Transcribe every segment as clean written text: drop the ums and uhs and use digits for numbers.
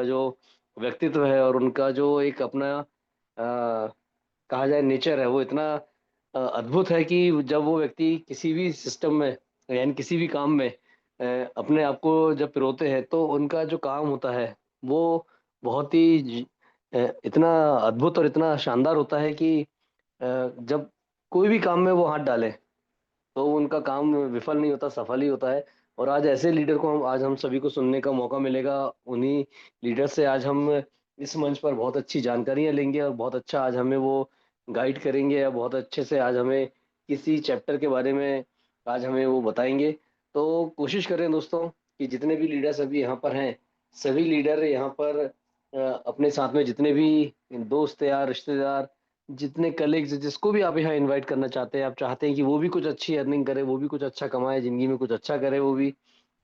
जो व्यक्तित्व है और उनका जो एक अपना कहा जाए नेचर है, वो इतना अद्भुत है कि जब वो व्यक्ति किसी भी सिस्टम में यानी किसी भी काम में अपने आप को जब पिरोते हैं, तो उनका जो काम होता है वो बहुत ही इतना अद्भुत और इतना शानदार होता है कि जब कोई भी काम में वो हाथ डालें तो उनका काम विफल नहीं होता, सफल ही होता है। और आज ऐसे लीडर को हम सभी को सुनने का मौका मिलेगा। उन्हीं लीडर से आज हम इस मंच पर बहुत अच्छी जानकारियाँ लेंगे और बहुत अच्छा आज हमें वो गाइड करेंगे, या बहुत अच्छे से आज हमें किसी चैप्टर के बारे में आज हमें वो बताएंगे। तो कोशिश करें दोस्तों कि जितने भी लीडर्स अभी यहाँ पर हैं, सभी लीडर यहाँ पर अपने साथ में जितने भी दोस्त या रिश्तेदार, जितने कलीग्स, जिसको भी आप यहाँ इनवाइट करना चाहते हैं, आप चाहते हैं कि वो भी कुछ अच्छी अर्निंग करे, वो भी कुछ अच्छा कमाए, जिंदगी में कुछ अच्छा करे, वो भी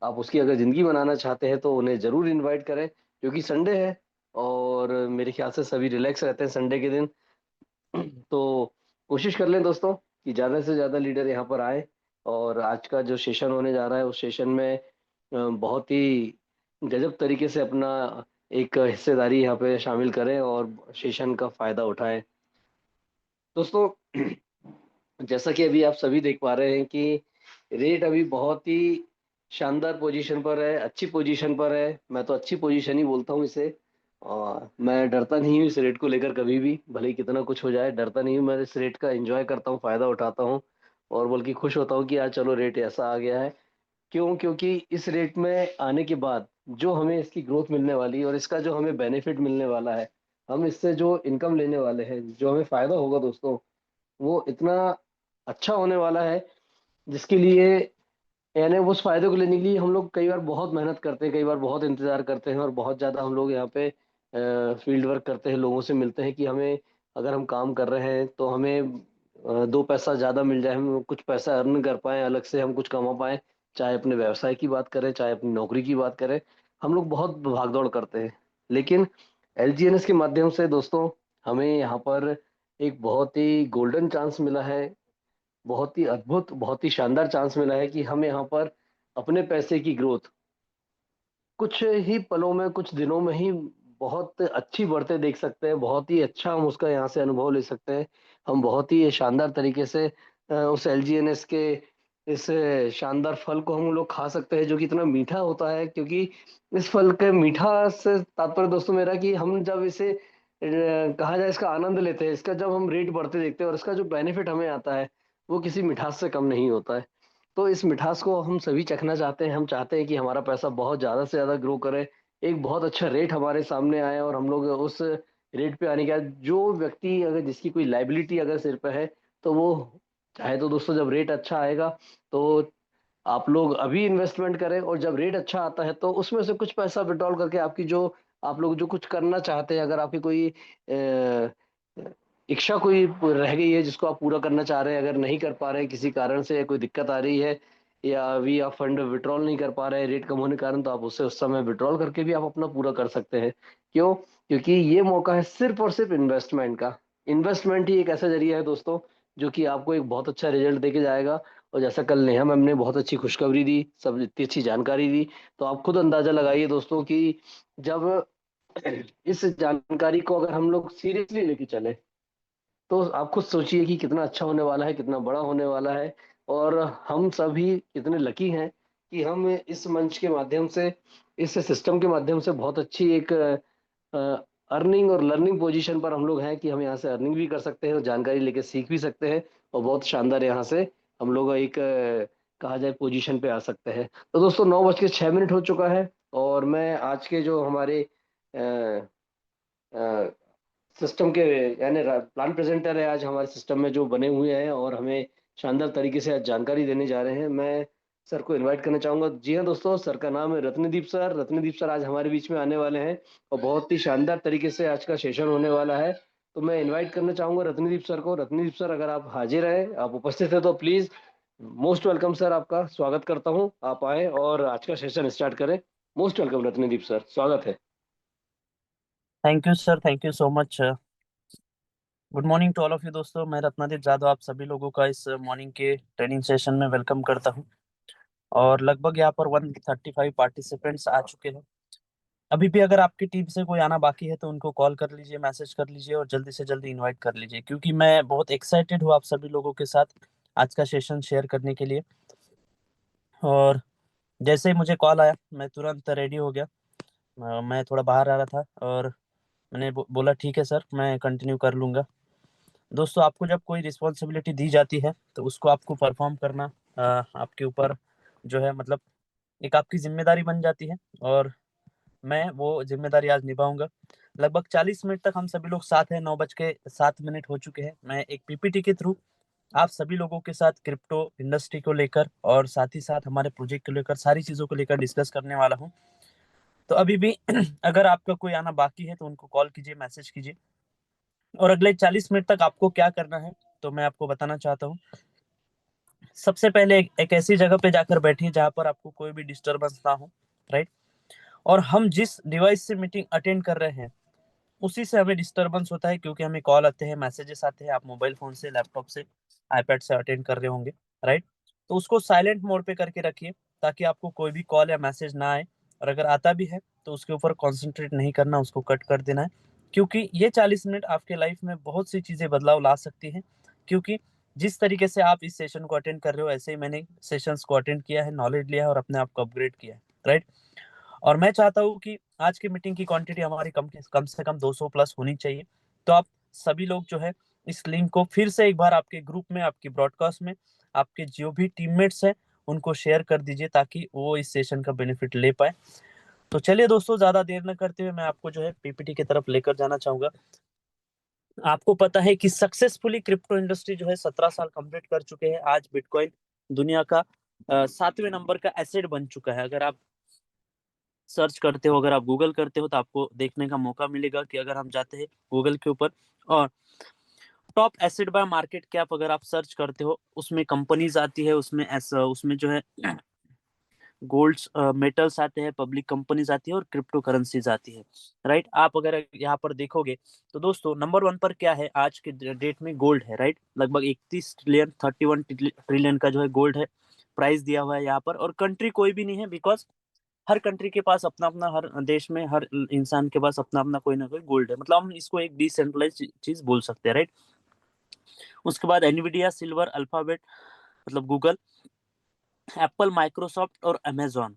आप उसकी अगर जिंदगी बनाना चाहते हैं तो उन्हें जरूर इनवाइट करें, क्योंकि संडे है और मेरे ख्याल से सभी रिलैक्स रहते हैं संडे के दिन। तो कोशिश कर लें दोस्तों कि ज़्यादा से ज़्यादा लीडर यहाँ पर आए और आज का जो सेशन होने जा रहा है उस सेशन में बहुत ही गजब तरीके से अपना एक हिस्सेदारी यहाँ पे शामिल करें और सेशन का फायदा उठाएं। दोस्तों, जैसा कि अभी आप सभी देख पा रहे हैं कि रेट अभी बहुत ही शानदार पोजीशन पर है, अच्छी पोजीशन पर है। मैं तो अच्छी पोजीशन ही बोलता हूँ इसे। और मैं डरता नहीं हूँ इस रेट को लेकर, कभी भी भले ही कितना कुछ हो जाए डरता नहीं हूँ। मैं इस रेट का एंजॉय करता हूँ, फायदा उठाता हूँ और बल्कि खुश होता हूँ कि आज चलो रेट ऐसा आ गया है। क्यों? क्योंकि इस रेट में आने के बाद जो हमें इसकी ग्रोथ मिलने वाली है और इसका जो हमें बेनिफिट मिलने वाला है, हम इससे जो इनकम लेने वाले हैं, जो हमें फायदा होगा दोस्तों, वो इतना अच्छा होने वाला है जिसके लिए यानी उस फायदे को लेने के लिए हम लोग कई बार बहुत मेहनत करते हैं, कई बार बहुत इंतजार करते हैं और बहुत ज़्यादा हम लोग यहाँ पे फील्ड वर्क करते हैं, लोगों से मिलते हैं कि हमें अगर हम काम कर रहे हैं तो हमें दो पैसा ज़्यादा मिल जाए, हम कुछ पैसा अर्न कर पाएँ, अलग से हम कुछ कमा पाएँ। चाहे अपने व्यवसाय की बात करें, चाहे अपनी नौकरी की बात करें, हम लोग बहुत भाग दौड़ करते हैं। लेकिन एलजीएनएस के माध्यम से दोस्तों हमें यहाँ पर एक बहुत ही गोल्डन चांस मिला है, बहुत ही अद्भुत, बहुत ही शानदार चांस मिला है कि हम यहाँ पर अपने पैसे की ग्रोथ कुछ ही पलों में, कुछ दिनों में ही बहुत अच्छी बढ़ते देख सकते हैं। बहुत ही अच्छा हम उसका यहाँ से अनुभव ले सकते हैं। हम बहुत ही शानदार तरीके से उस एलजीएनएस के इस शानदार फल को हम लोग खा सकते हैं, जो कि इतना मीठा होता है। क्योंकि इस फल के मीठा से तात्पर्य दोस्तों मेरा कि हम जब इसे कहा जाए इसका आनंद लेते हैं, इसका जब हम रेट बढ़ते देखते हैं और इसका जो बेनिफिट हमें आता है वो किसी मिठास से कम नहीं होता है। तो इस मिठास को हम सभी चखना चाहते हैं। हम चाहते हैं कि हमारा पैसा बहुत ज़्यादा से ज़्यादा ग्रो करे, एक बहुत अच्छा रेट हमारे सामने आए और हम लोग उस रेट पे आने के बाद जो व्यक्ति अगर जिसकी कोई लाइबिलिटी अगर सिर पे है, तो वो चाहे तो दोस्तों जब रेट अच्छा आएगा तो आप लोग अभी इन्वेस्टमेंट करें, और जब रेट अच्छा आता है तो उसमें से कुछ पैसा विड्रॉल करके आपकी जो आप लोग जो कुछ करना चाहते हैं, अगर आपकी कोई इच्छा कोई रह गई है जिसको आप पूरा करना चाह रहे हैं, अगर नहीं कर पा रहे हैं किसी कारण से, कोई दिक्कत आ रही है, या अभी आप फंड विड्रॉल नहीं कर पा रहे हैं रेट कम होने के कारण, तो आप उससे उस समय विड्रॉल करके भी आप अपना पूरा कर सकते हैं। क्यों? क्योंकि ये मौका है सिर्फ और सिर्फ इन्वेस्टमेंट का। इन्वेस्टमेंट ही एक ऐसा जरिया है दोस्तों जो कि आपको एक बहुत अच्छा रिजल्ट देके जाएगा। और जैसा कल नेहा मैम ने बहुत अच्छी खुशखबरी दी, सब इतनी अच्छी जानकारी दी, तो आप खुद अंदाजा लगाइए दोस्तों कि जब इस जानकारी को अगर हम लोग सीरियसली लेके चले, तो आप खुद सोचिए कि कितना अच्छा होने वाला है, कितना बड़ा होने वाला है। और हम सभी कितने लकी हैं कि हम इस मंच के माध्यम से, इस सिस्टम के माध्यम से बहुत अच्छी एक अर्निंग और लर्निंग पोजीशन पर हम लोग हैं कि हम यहाँ से अर्निंग भी कर सकते हैं और जानकारी लेके सीख भी सकते हैं, और बहुत शानदार यहाँ से हम लोग एक कहा जाए पोजीशन पे आ सकते हैं। तो दोस्तों 9:06 हो चुका है और मैं आज के जो हमारे सिस्टम के यानी प्लान प्रेजेंटर है आज हमारे सिस्टम में जो बने हुए हैं और हमें शानदार तरीके से आज जानकारी देने जा रहे हैं, मैं सर को इनवाइट करना चाहूंगा। जी हाँ दोस्तों, सर का नाम है रत्नदीप सर। रत्नदीप सर आज हमारे बीच में आने वाले हैं और बहुत ही शानदार तरीके से आज का सेशन होने वाला है। तो मैं इनवाइट करना चाहूंगा रत्नदीप सर को। रत्नदीप सर अगर आप हाजिर हैं, आप उपस्थित हैं, तो प्लीज, मोस्ट वेलकम सर, आपका स्वागत करता हूँ। आप आए और आज का सेशन स्टार्ट करें। मोस्ट वेलकम रत्नदीप सर, स्वागत है। Thank you sir, thank you so much. Good morning to all of you दोस्तों। मैं रत्नादीप जादव आप सभी लोगों का इस मॉर्निंग के ट्रेनिंग सेशन में वेलकम करता हूं। और लगभग यहाँ पर 135 पार्टिसिपेंट्स आ चुके हैं। अभी भी अगर आपकी टीम से कोई आना बाकी है तो उनको कॉल कर लीजिए, मैसेज कर लीजिए और जल्दी से जल्दी इनवाइट कर लीजिए, क्योंकि मैं बहुत एक्साइटेड हूँ आप सभी लोगों के साथ आज का सेशन शेयर करने के लिए। और जैसे ही मुझे कॉल आया मैं तुरंत रेडी हो गया। मैं थोड़ा बाहर आ रहा था और मैंने बोला ठीक है सर, मैं कंटिन्यू कर लूँगा। दोस्तों, आपको जब कोई रिस्पॉन्सिबिलिटी दी जाती है तो उसको आपको परफॉर्म करना आपके ऊपर जो है मतलब एक आपकी जिम्मेदारी बन जाती है। और मैं वो जिम्मेदारी आज निभाऊंगा। लगभग 40 मिनट तक हम सभी लोग साथ हैं, 9:07 हो चुके हैं। मैं एक पीपीटी के थ्रू आप सभी लोगों के साथ क्रिप्टो इंडस्ट्री को लेकर और साथ ही साथ हमारे प्रोजेक्ट को लेकर सारी चीज़ों को लेकर डिस्कस करने वाला हूँ। तो अभी भी अगर आपका कोई आना बाकी है तो उनको कॉल कीजिए, मैसेज कीजिए। और अगले 40 मिनट तक आपको क्या करना है तो मैं आपको बताना चाहता हूँ। सबसे पहले एक ऐसी जगह पे जाकर बैठिए जहाँ पर आपको कोई भी डिस्टरबेंस ना हो, राइट। और हम जिस डिवाइस से मीटिंग अटेंड कर रहे हैं उसी से हमें डिस्टरबेंस होता है, क्योंकि हमें कॉल आते हैं, मैसेजेस आते हैं। आप मोबाइल फोन से, लैपटॉप से, आईपैड से अटेंड कर रहे होंगे, राइट। तो उसको साइलेंट मोड पे करके रखिए ताकि आपको कोई भी कॉल या मैसेज ना आए। और अगर आता भी है तो उसके ऊपर कॉन्सेंट्रेट नहीं करना, उसको कट कर देना है। क्योंकि ये 40 मिनट आपके लाइफ में बहुत सी चीज़ें बदलाव ला सकती हैं। क्योंकि जिस तरीके से आप इस सेशन को अटेंड कर रहे हो ऐसे ही मैंने सेशंस को अटेंड किया है, नॉलेज लिया है और अपने आप को अपग्रेड किया है, राइट। और मैं चाहता हूँ कि आज की मीटिंग की क्वांटिटी हमारी कम से कम 200 प्लस होनी चाहिए। तो आप सभी लोग जो है इस लिंक को फिर से एक बार आपके ग्रुप में, आपकी ब्रॉडकास्ट में, आपके जो भी टीममेट्स हैं उनको शेयर कर दीजिए ताकि वो इस सेशन का बेनिफिट ले पाए। तो चलिए दोस्तों, ज्यादा देर न करते हुए मैं आपको जो है पीपीटी की तरफ लेकर जाना चाहूंगा। आपको पता है कि सक्सेसफुली क्रिप्टो इंडस्ट्री जो है 17 साल कंप्लीट कर चुके हैं। आज बिटकॉइन दुनिया का 7वें नंबर का एसेट बन चुका है। अगर आप सर्च करते हो, अगर आप गूगल करते हो तो आपको देखने का मौका मिलेगा कि अगर हम जाते हैं गूगल के ऊपर और top acid by market cap अगर आप सर्च करते हो उसमें कंपनीज आती है, उसमें ऐसा उसमें जो है गोल्ड्स मेटल्स आते हैं, पब्लिक कंपनीज आती है और क्रिप्टो करेंसीज आती है, राइट। आप अगर यहाँ पर देखोगे तो दोस्तों नंबर 1 पर क्या है आज के डेट में? गोल्ड है, राइट। लगभग 31 ट्रिलियन, 31 ट्रिलियन का जो है गोल्ड है, प्राइस दिया हुआ है यहाँ पर। और कंट्री कोई भी नहीं है, बिकॉज हर कंट्री के पास अपना अपना, हर देश में हर इंसान के पास अपना अपना कोई ना कोई गोल्ड है। मतलब हम इसको एक डिसेंट्रलाइज चीज बोल सकते हैं, राइट। उसके बाद एनवीडिया, सिल्वर, अल्फाबेट मतलब गूगल, एप्पल, माइक्रोसॉफ्ट और अमेजॉन।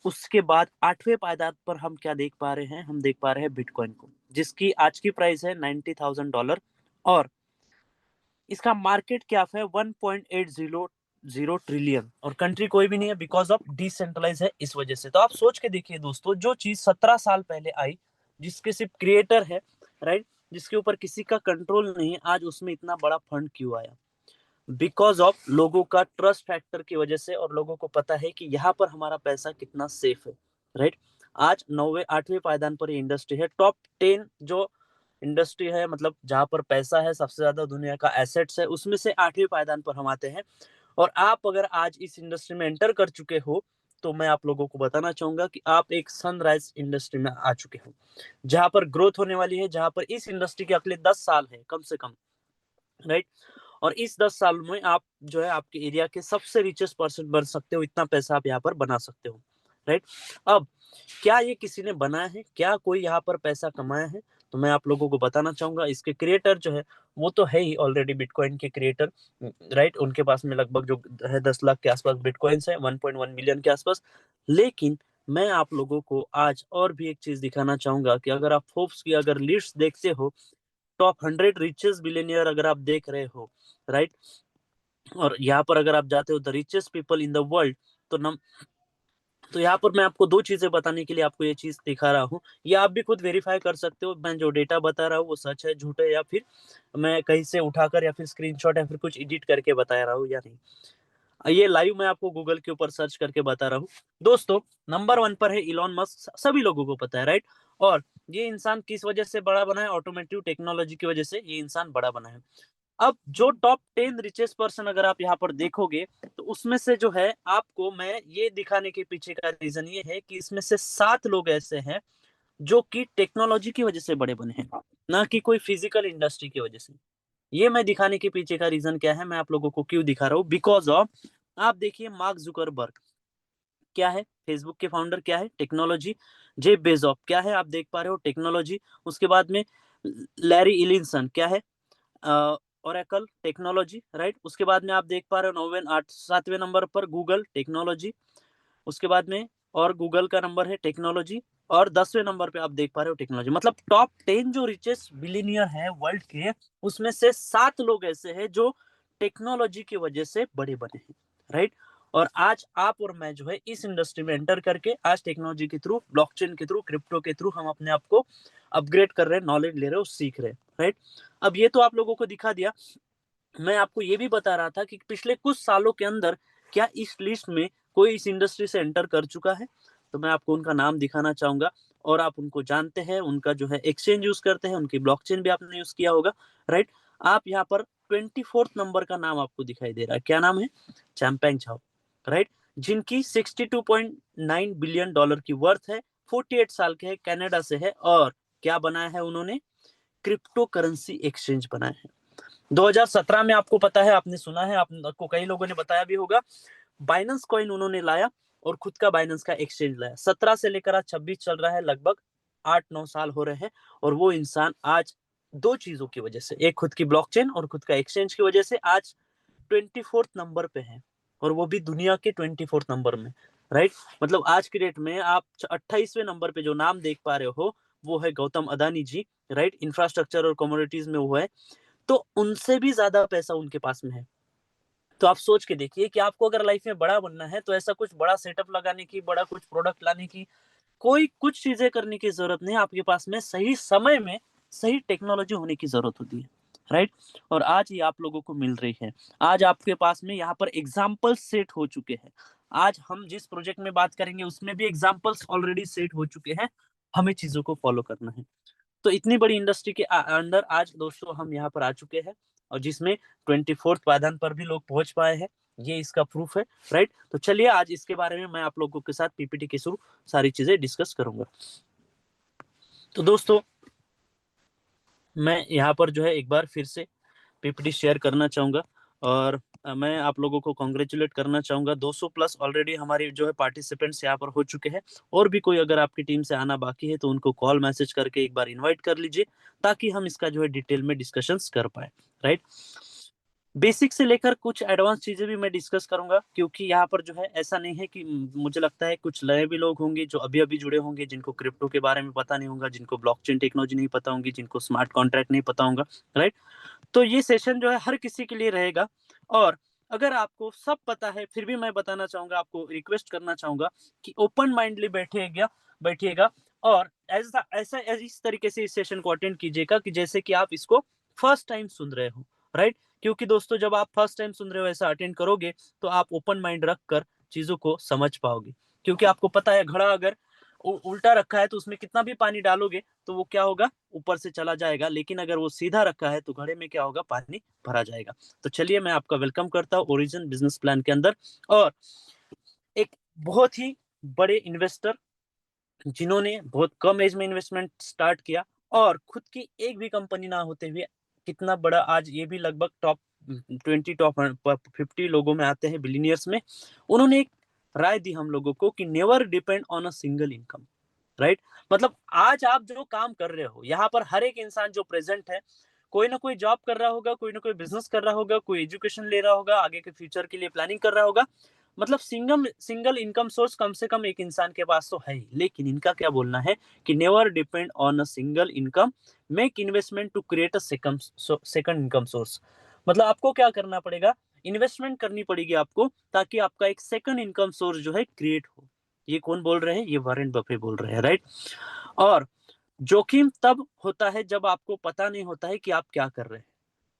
उसके बाद 8वें पायदान पर हम क्या देख पा रहे हैं? हम देख पा रहे हैं बिटकॉइन को, जिसकी आज की प्राइस है $90,000। और इसका मार्केट कैप है 1.800 ट्रिलियन। और कंट्री कोई भी नहीं है, बिकॉज ऑफ डिसेंट्रलाइज है इस वजह से। तो आप सोच के देखिए दोस्तों, जो चीज 17 साल पहले आई, जिसके सिर्फ क्रिएटर है, राइट, जिसके ऊपर किसी का कंट्रोल नहीं है, आज उसमें इतना बड़ा फंड क्यों आया? बिकॉज ऑफ लोगों का ट्रस्ट फैक्टर की वजह से। और लोगों को पता है कि यहाँ पर हमारा पैसा कितना सेफ है, राइट। आज 9वें 8वें पायदान पर ये इंडस्ट्री है। टॉप 10 जो इंडस्ट्री है, मतलब जहां पर पैसा है सबसे ज्यादा, दुनिया का एसेट्स है, उसमें से 8वें पायदान पर हम आते हैं। और आप अगर आज इस इंडस्ट्री में एंटर कर चुके हो तो मैं आप लोगों को बताना चाहूंगा कि आप एक सनराइज इंडस्ट्री में आ चुके हो, जहां पर ग्रोथ होने वाली है, जहां पर इस इंडस्ट्री के अगले 10 साल है कम से कम, राइट। और इस 10 साल में आप जो है आपके एरिया के सबसे रिचेस्ट पर्सन बन सकते हो, इतना पैसा आप यहाँ पर बना सकते हो, राइट। अब क्या ये किसी ने बनाया है? क्या कोई यहाँ पर पैसा कमाया है? तो मैं आप लोगों को बताना चाहूंगा, इसके क्रिएटर जो है वो तो है ही ऑलरेडी बिटकॉइन के क्रिएटर, राइट। उनके पास में लगभग जो है 10 लाख के आसपास बिटकॉइंस है, 1.1 मिलियन के आसपास। लेकिन मैं आप लोगों को आज और भी एक चीज दिखाना चाहूंगा कि अगर आप फोर्ब्स की अगर लिस्ट देखते हो, टॉप 100 रिचेस्ट बिलियनियर अगर आप देख रहे हो, राइट, और यहाँ पर अगर आप जाते हो the richest people in the world, तो नम तो यहाँ पर मैं आपको दो चीजें बताने के लिए आपको ये चीज दिखा रहा हूँ। ये आप भी खुद वेरीफाई कर सकते हो, मैं जो डेटा बता रहा हूँ वो सच है, झूठ है, या फिर मैं कहीं से उठाकर या फिर स्क्रीनशॉट या फिर कुछ एडिट करके बता रहा हूँ या नहीं। ये लाइव मैं आपको गूगल के ऊपर सर्च करके बता रहा हूँ। दोस्तों, नंबर 1 पर है इलॉन मस्क, सभी लोगों को पता है, राइट। और ये इंसान किस वजह से बड़ा बना है? ऑटोमेटिव टेक्नोलॉजी की वजह से ये इंसान बड़ा बना है। अब जो टॉप 10 रिचेस्ट पर्सन अगर आप यहाँ पर देखोगे तो उसमें से जो है, आपको मैं ये दिखाने के पीछे का रीजन ये है कि इसमें से 7 लोग ऐसे हैं जो कि टेक्नोलॉजी की वजह से बड़े बने हैं, ना कि कोई फिजिकल इंडस्ट्री की वजह से। ये मैं दिखाने के पीछे का रीजन क्या है, मैं आप लोगों को क्यों दिखा रहा हूँ? बिकॉज ऑफ, आप देखिए मार्क जुकरबर्ग, क्या है, फेसबुक के फाउंडर क्या है, टेक्नोलॉजी। जेफ बेजोस क्या है, आप देख पा रहे हो, टेक्नोलॉजी। उसके बाद में लैरी इलिंसन क्या है, ओरेकल, टेक्नोलॉजी, राइट। उसके बाद में आप देख पा रहे हो 7वें नंबर पर गूगल, टेक्नोलॉजी। उसके बाद में और गूगल का नंबर है टेक्नोलॉजी, और 10वें नंबर पे आप देख पा रहे हो टेक्नोलॉजी। मतलब टॉप 10 जो रिचेस्ट बिलियनियर है वर्ल्ड के, उसमें से 7 लोग ऐसे हैं जो टेक्नोलॉजी की वजह से बड़े बने हैं, राइट। और आज आप और मैं जो है इस इंडस्ट्री में एंटर करके आज टेक्नोलॉजी के थ्रू, ब्लॉकचेन के थ्रू, क्रिप्टो के थ्रू हम अपने आप को अपग्रेड कर रहे हैं, नॉलेज ले रहे हो, सीख रहे हैं, राइट। अब ये तो आप लोगों को दिखा दिया। मैं आपको ये भी बता रहा था कि पिछले कुछ सालों के अंदर क्या इस लिस्ट में कोई इस इंडस्ट्री से एंटर कर चुका है, तो मैं आपको उनका नाम दिखाना चाहूंगा। और आप उनको जानते हैं, उनका जो है एक्सचेंज यूज करते हैं, उनकी ब्लॉकचेन भी आपने यूज किया होगा, राइट। आप यहाँ पर 24th नंबर का नाम आपको दिखाई दे रहा है, क्या नाम है, चैंपेंग झाओ, राइट। जिनकी 62.9 बिलियन डॉलर की वर्थ है, 48 साल के है, कनाडा से है, और क्या बनाया है उन्होंने, क्रिप्टो करेंसी एक्सचेंज बनाया है। 2017 में आपको पता है, आपने सुना है, आपको कई लोगों ने बताया भी होगा, बाइनेंस कॉइन उन्होंने लाया और खुद का बाइनेंस का एक्सचेंज लाया। 17 से लेकर आज 26 चल रहा है, लगभग 8-9 साल हो रहे हैं। और वो इंसान आज दो चीजों की वजह से, एक खुद की ब्लॉकचेन और खुद का एक्सचेंज की वजह से, आज 24th नंबर पे है, और वो भी दुनिया के 24th नंबर में, राइट। मतलब आज की डेट में आप 28वें नंबर पे जो नाम देख पा रहे हो, वो है गौतम अदानी जी, राइट। इंफ्रास्ट्रक्चर और कमोडिटीज में वो है, तो उनसे भी ज्यादा पैसा उनके पास में है। तो आप सोच के देखिए कि आपको अगर लाइफ में बड़ा बनना है, तो ऐसा कुछ बड़ा सेटअप लगाने की, बड़ा कुछ प्रोडक्ट लाने की, कोई कुछ चीजें करने की जरूरत नहीं, आपके पास में सही समय में सही टेक्नोलॉजी होने की जरूरत होती है, राइट। और आज ये आप लोगों को मिल रही है। आज आपके पास में यहाँ पर एग्जाम्पल सेट हो चुके हैं। आज हम जिस प्रोजेक्ट में बात करेंगे उसमें भी एग्जाम्पल्स ऑलरेडी सेट हो चुके हैं, हमें चीजों को फॉलो करना है। तो इतनी बड़ी इंडस्ट्री के अंदर आज दोस्तों हम यहाँ पर आ चुके हैं, और जिसमें 24th पायदान पर भी लोग पहुंच पाए हैं, ये इसका प्रूफ है, राइट। तो चलिए आज इसके बारे में मैं आप लोगों के साथ पीपीटी के थ्रू सारी चीजें डिस्कस करूंगा। तो दोस्तों मैं यहाँ पर जो है एक बार फिर से पीपीटी शेयर करना चाहूंगा, और मैं आप लोगों को कॉन्ग्रेचुलेट करना चाहूंगा। 200 प्लस ऑलरेडी हमारी जो है पार्टिसिपेंट्स यहाँ पर हो चुके हैं, और भी कोई अगर आपकी टीम से आना बाकी है तो उनको कॉल मैसेज करके एक बार इनवाइट कर लीजिए, ताकि हम इसका जो है डिटेल में डिस्कशंस कर पाए, राइट। बेसिक से लेकर कुछ एडवांस चीजें भी मैं डिस्कस करूंगा, क्योंकि यहाँ पर जो है ऐसा नहीं है कि मुझे लगता है कुछ नए भी लोग होंगे जो अभी अभी जुड़े होंगे, जिनको क्रिप्टो के बारे में पता नहीं होगा, जिनको ब्लॉकचेन टेक्नोलॉजी नहीं पता होंगी, जिनको स्मार्ट कॉन्ट्रैक्ट नहीं पता होगा, राइट। तो ये सेशन जो है हर किसी के लिए रहेगा। और अगर आपको सब पता है फिर भी मैं बताना चाहूंगा, आपको रिक्वेस्ट करना चाहूंगा कि ओपन माइंडली बैठिएगा बैठिएगा और ऐसा ऐसा इस तरीके से इस सेशन को अटेंड कीजिएगा कि जैसे कि आप इसको फर्स्ट टाइम सुन रहे हो, राइट। क्योंकि दोस्तों जब आप फर्स्ट टाइम सुन रहे हो, ऐसा अटेंड करोगे, तो आप ओपन माइंड रखकर चीजों को समझ पाओगे। क्योंकि आपको पता है, घड़ा अगर उल्टा रखा है तो उसमें कितना भी पानी डालोगे तो वो क्या होगा, ऊपर से चला जाएगा। लेकिन अगर वो सीधा रखा है तो घड़े में क्या होगा, पानी भरा जाएगा। तो चलिए मैं आपका वेलकम करता हूँ ओरिजिन बिजनेस प्लान के अंदर। और एक बहुत ही बड़े इन्वेस्टर, जिन्होंने बहुत कम एज में इन्वेस्टमेंट स्टार्ट किया, और खुद की एक भी कंपनी ना होते हुए कितना बड़ा आज ये भी लगभग टॉप 20, टॉप 50 लोगों में आते हैं, बिलियनियर्स में। उन्होंने एक राय दी हम लोगों को कि never depend on a single income, right. मतलब आज आप जो काम कर रहे हो, यहाँ पर हर एक इंसान जो प्रेजेंट है, कोई ना कोई जॉब कर रहा होगा, कोई ना कोई बिजनेस कर रहा होगा, कोई एजुकेशन ले रहा होगा, आगे के फ्यूचर के लिए प्लानिंग कर रहा होगा। मतलब सिंगल सिंगल इनकम सोर्स कम से कम एक इंसान के पास तो है ही। लेकिन इनका क्या बोलना है कि never depend on a single income, make investment to create a second income source. मतलब आपको क्या करना पड़ेगा, इन्वेस्टमेंट करनी पड़ेगी आपको, ताकि आपका एक सेकंड इनकम सोर्स जो है क्रिएट हो। ये कौन बोल रहे हैं, ये वॉरेन बफे बोल रहे हैं, राइट। और जोखिम तब होता है जब आपको पता नहीं होता है कि आप क्या कर रहे हैं।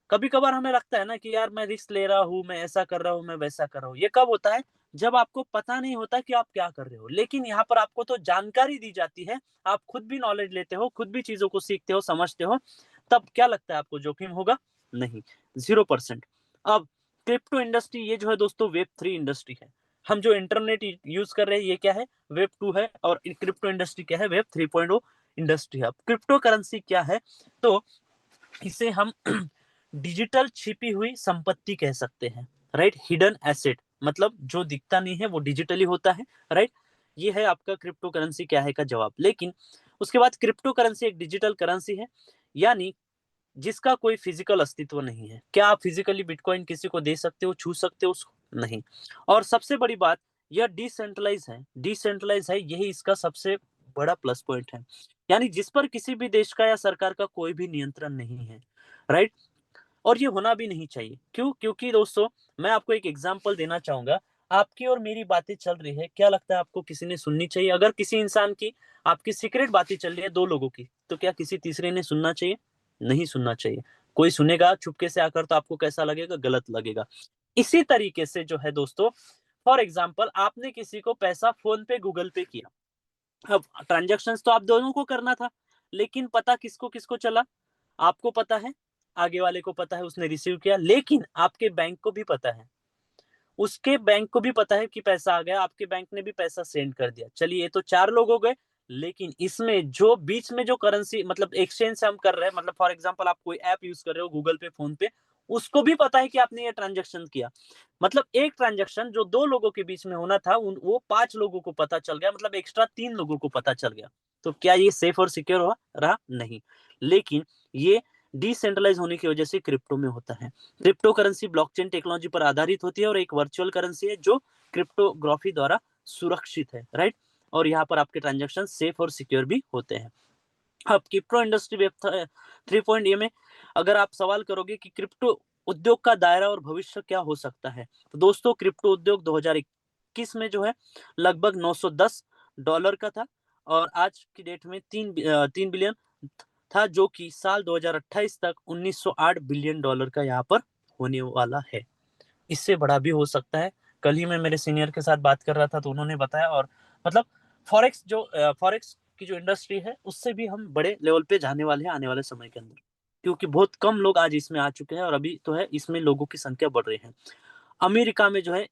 कभी कभार हमें लगता है ना कि यार मैं रिस्क ले रहा हूँ, मैं ऐसा कर रहा हूँ, मैं वैसा कर रहा हूँ। ये कब होता है, जब आपको पता नहीं होता कि आप क्या कर रहे हो। लेकिन यहाँ पर आपको तो जानकारी दी जाती है, आप खुद भी नॉलेज लेते हो, खुद भी चीजों को सीखते हो, समझते हो, तब क्या लगता है आपको जोखिम होगा, नहीं, 0%। अब क्रिप्टो इंडस्ट्री ये जो है दोस्तों, वेब 3 इंडस्ट्री है। हम जो इंटरनेट यूज कर रहे हैं ये क्या है, वेब 2 है। और क्रिप्टो इंडस्ट्री क्या है, वेब 3.0 इंडस्ट्री है। अब क्रिप्टो करेंसी क्या है, तो इसे हम डिजिटल छिपी हुई संपत्ति कह सकते हैं, राइट, हिडन एसेट। मतलब जो दिखता नहीं है वो डिजिटली होता है, राइट। ये है आपका क्रिप्टो करेंसी क्या है का जवाब। लेकिन उसके बाद क्रिप्टो करेंसी एक डिजिटल करेंसी है, यानी जिसका कोई फिजिकल अस्तित्व नहीं है। क्या आप फिजिकली बिटकॉइन किसी को दे सकते हो, छू सकते हो उसको? नहीं। और सबसे बड़ी बात, यह डिसेंट्रलाइज है। डिसेंट्रलाइज है, यही इसका सबसे बड़ा प्लस पॉइंट है, यानी जिस पर किसी भी देश का या सरकार का कोई भी नियंत्रण नहीं है, राइट। और ये होना भी नहीं चाहिए। क्यों? क्योंकि दोस्तों मैं आपको एक एग्जांपल देना चाहूंगा। आपकी और मेरी बातें चल रही है, क्या लगता है आपको किसी ने सुननी चाहिए? अगर किसी इंसान की, आपकी सीक्रेट बातें चल रही है दो लोगों की, तो क्या किसी तीसरे ने सुनना चाहिए? नहीं सुनना चाहिए। कोई सुनेगा चुपके से आकर तो आपको कैसा लगेगा? गलत लगेगा। इसी तरीके से जो है दोस्तों, फॉर एग्जाम्पल आपने किसी को पैसा फोन पे गूगल पे किया। अब ट्रांजेक्शन तो आप दोनों को करना था, लेकिन पता किसको किसको चला? आपको पता है, आगे वाले को पता है, उसने रिसीव किया, लेकिन आपके बैंक को भी पता है, उसके बैंक को भी पता है कि पैसा आ गया, आपके बैंक ने भी पैसा सेंड कर दिया। चलिए ये तो चार लोग हो गए। लेकिन इसमें जो बीच में जो करेंसी मतलब एक्सचेंज हम कर रहे हैं, मतलब फॉर एग्जांपल आप कोई ऐप यूज कर रहे हो गूगल पे, फोन पे, उसको भी पता है कि आपने ये ट्रांजेक्शन किया। मतलब एक ट्रांजेक्शन जो दो लोगों के बीच में होना था, वो पांच लोगों को पता चल गया, मतलब एक्स्ट्रा तीन लोगों को पता चल गया। तो क्या ये सेफ और सिक्योर रहा? नहीं। लेकिन ये डिसेंट्रलाइज होने की वजह से क्रिप्टो में होता है। क्रिप्टो करेंसी ब्लॉकचेन टेक्नोलॉजी पर आधारित होती है और एक वर्चुअल करेंसी है जो क्रिप्टोग्राफी द्वारा सुरक्षित है, राइट। और यहाँ पर आपके ट्रांजेक्शन सेफ और सिक्योर भी होते हैं। अब क्रिप्टो इंडस्ट्री वेब 3.0 में अगर आप सवाल करोगे कि क्रिप्टो उद्योग का दायरा और भविष्य क्या हो सकता है, तो दोस्तों क्रिप्टो उद्योग 2021 में जो है लगभग $910 का था, और आज की डेट में 3 बिलियन था, जो कि साल 2028 तक $1908 बिलियन का यहाँ पर होने वाला है। इससे बड़ा भी हो सकता है। कल ही मैं मेरे सीनियर के साथ बात कर रहा था तो उन्होंने बताया, और मतलब फॉरेक्स की जो इंडस्ट्री है उससे भी हम बड़े लेवल पे जाने वाले हैं आने वाले समय के अंदर, क्योंकि बहुत कम लोग आज इसमें आ चुके हैं और अभी तो है इसमें लोगों की संख्या बढ़ रही है। अमेरिका में जो है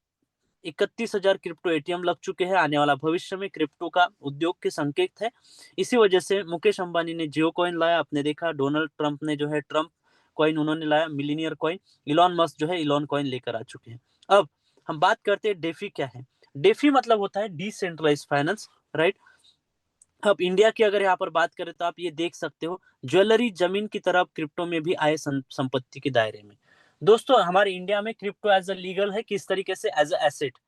31,000 क्रिप्टो एटीएम लग चुके हैं। आने वाला भविष्य में क्रिप्टो का उद्योग के संकेत है। इसी वजह से मुकेश अंबानी ने जियो कॉइन लाया, आपने देखा। डोनाल्ड ट्रंप ने जो है ट्रंप कॉइन उन्होंने लाया, मिलीनियर कॉइन। इलॉन मस्क जो है इलॉन कॉइन लेकर आ चुके हैं। अब हम बात करते हैं डेफी क्या है। डेफी मतलब होता है डिसेंट्रलाइज फाइनेंस, राइट। अब इंडिया की अगर यहाँ पर बात करें तो आप ये देख सकते हो, ज्वेलरी जमीन की तरफ क्रिप्टो में भी आय संपत्ति के दायरे में। दोस्तों हमारे इंडिया में क्रिप्टो एज अ लीगल है, किस तरीके से? As a asset.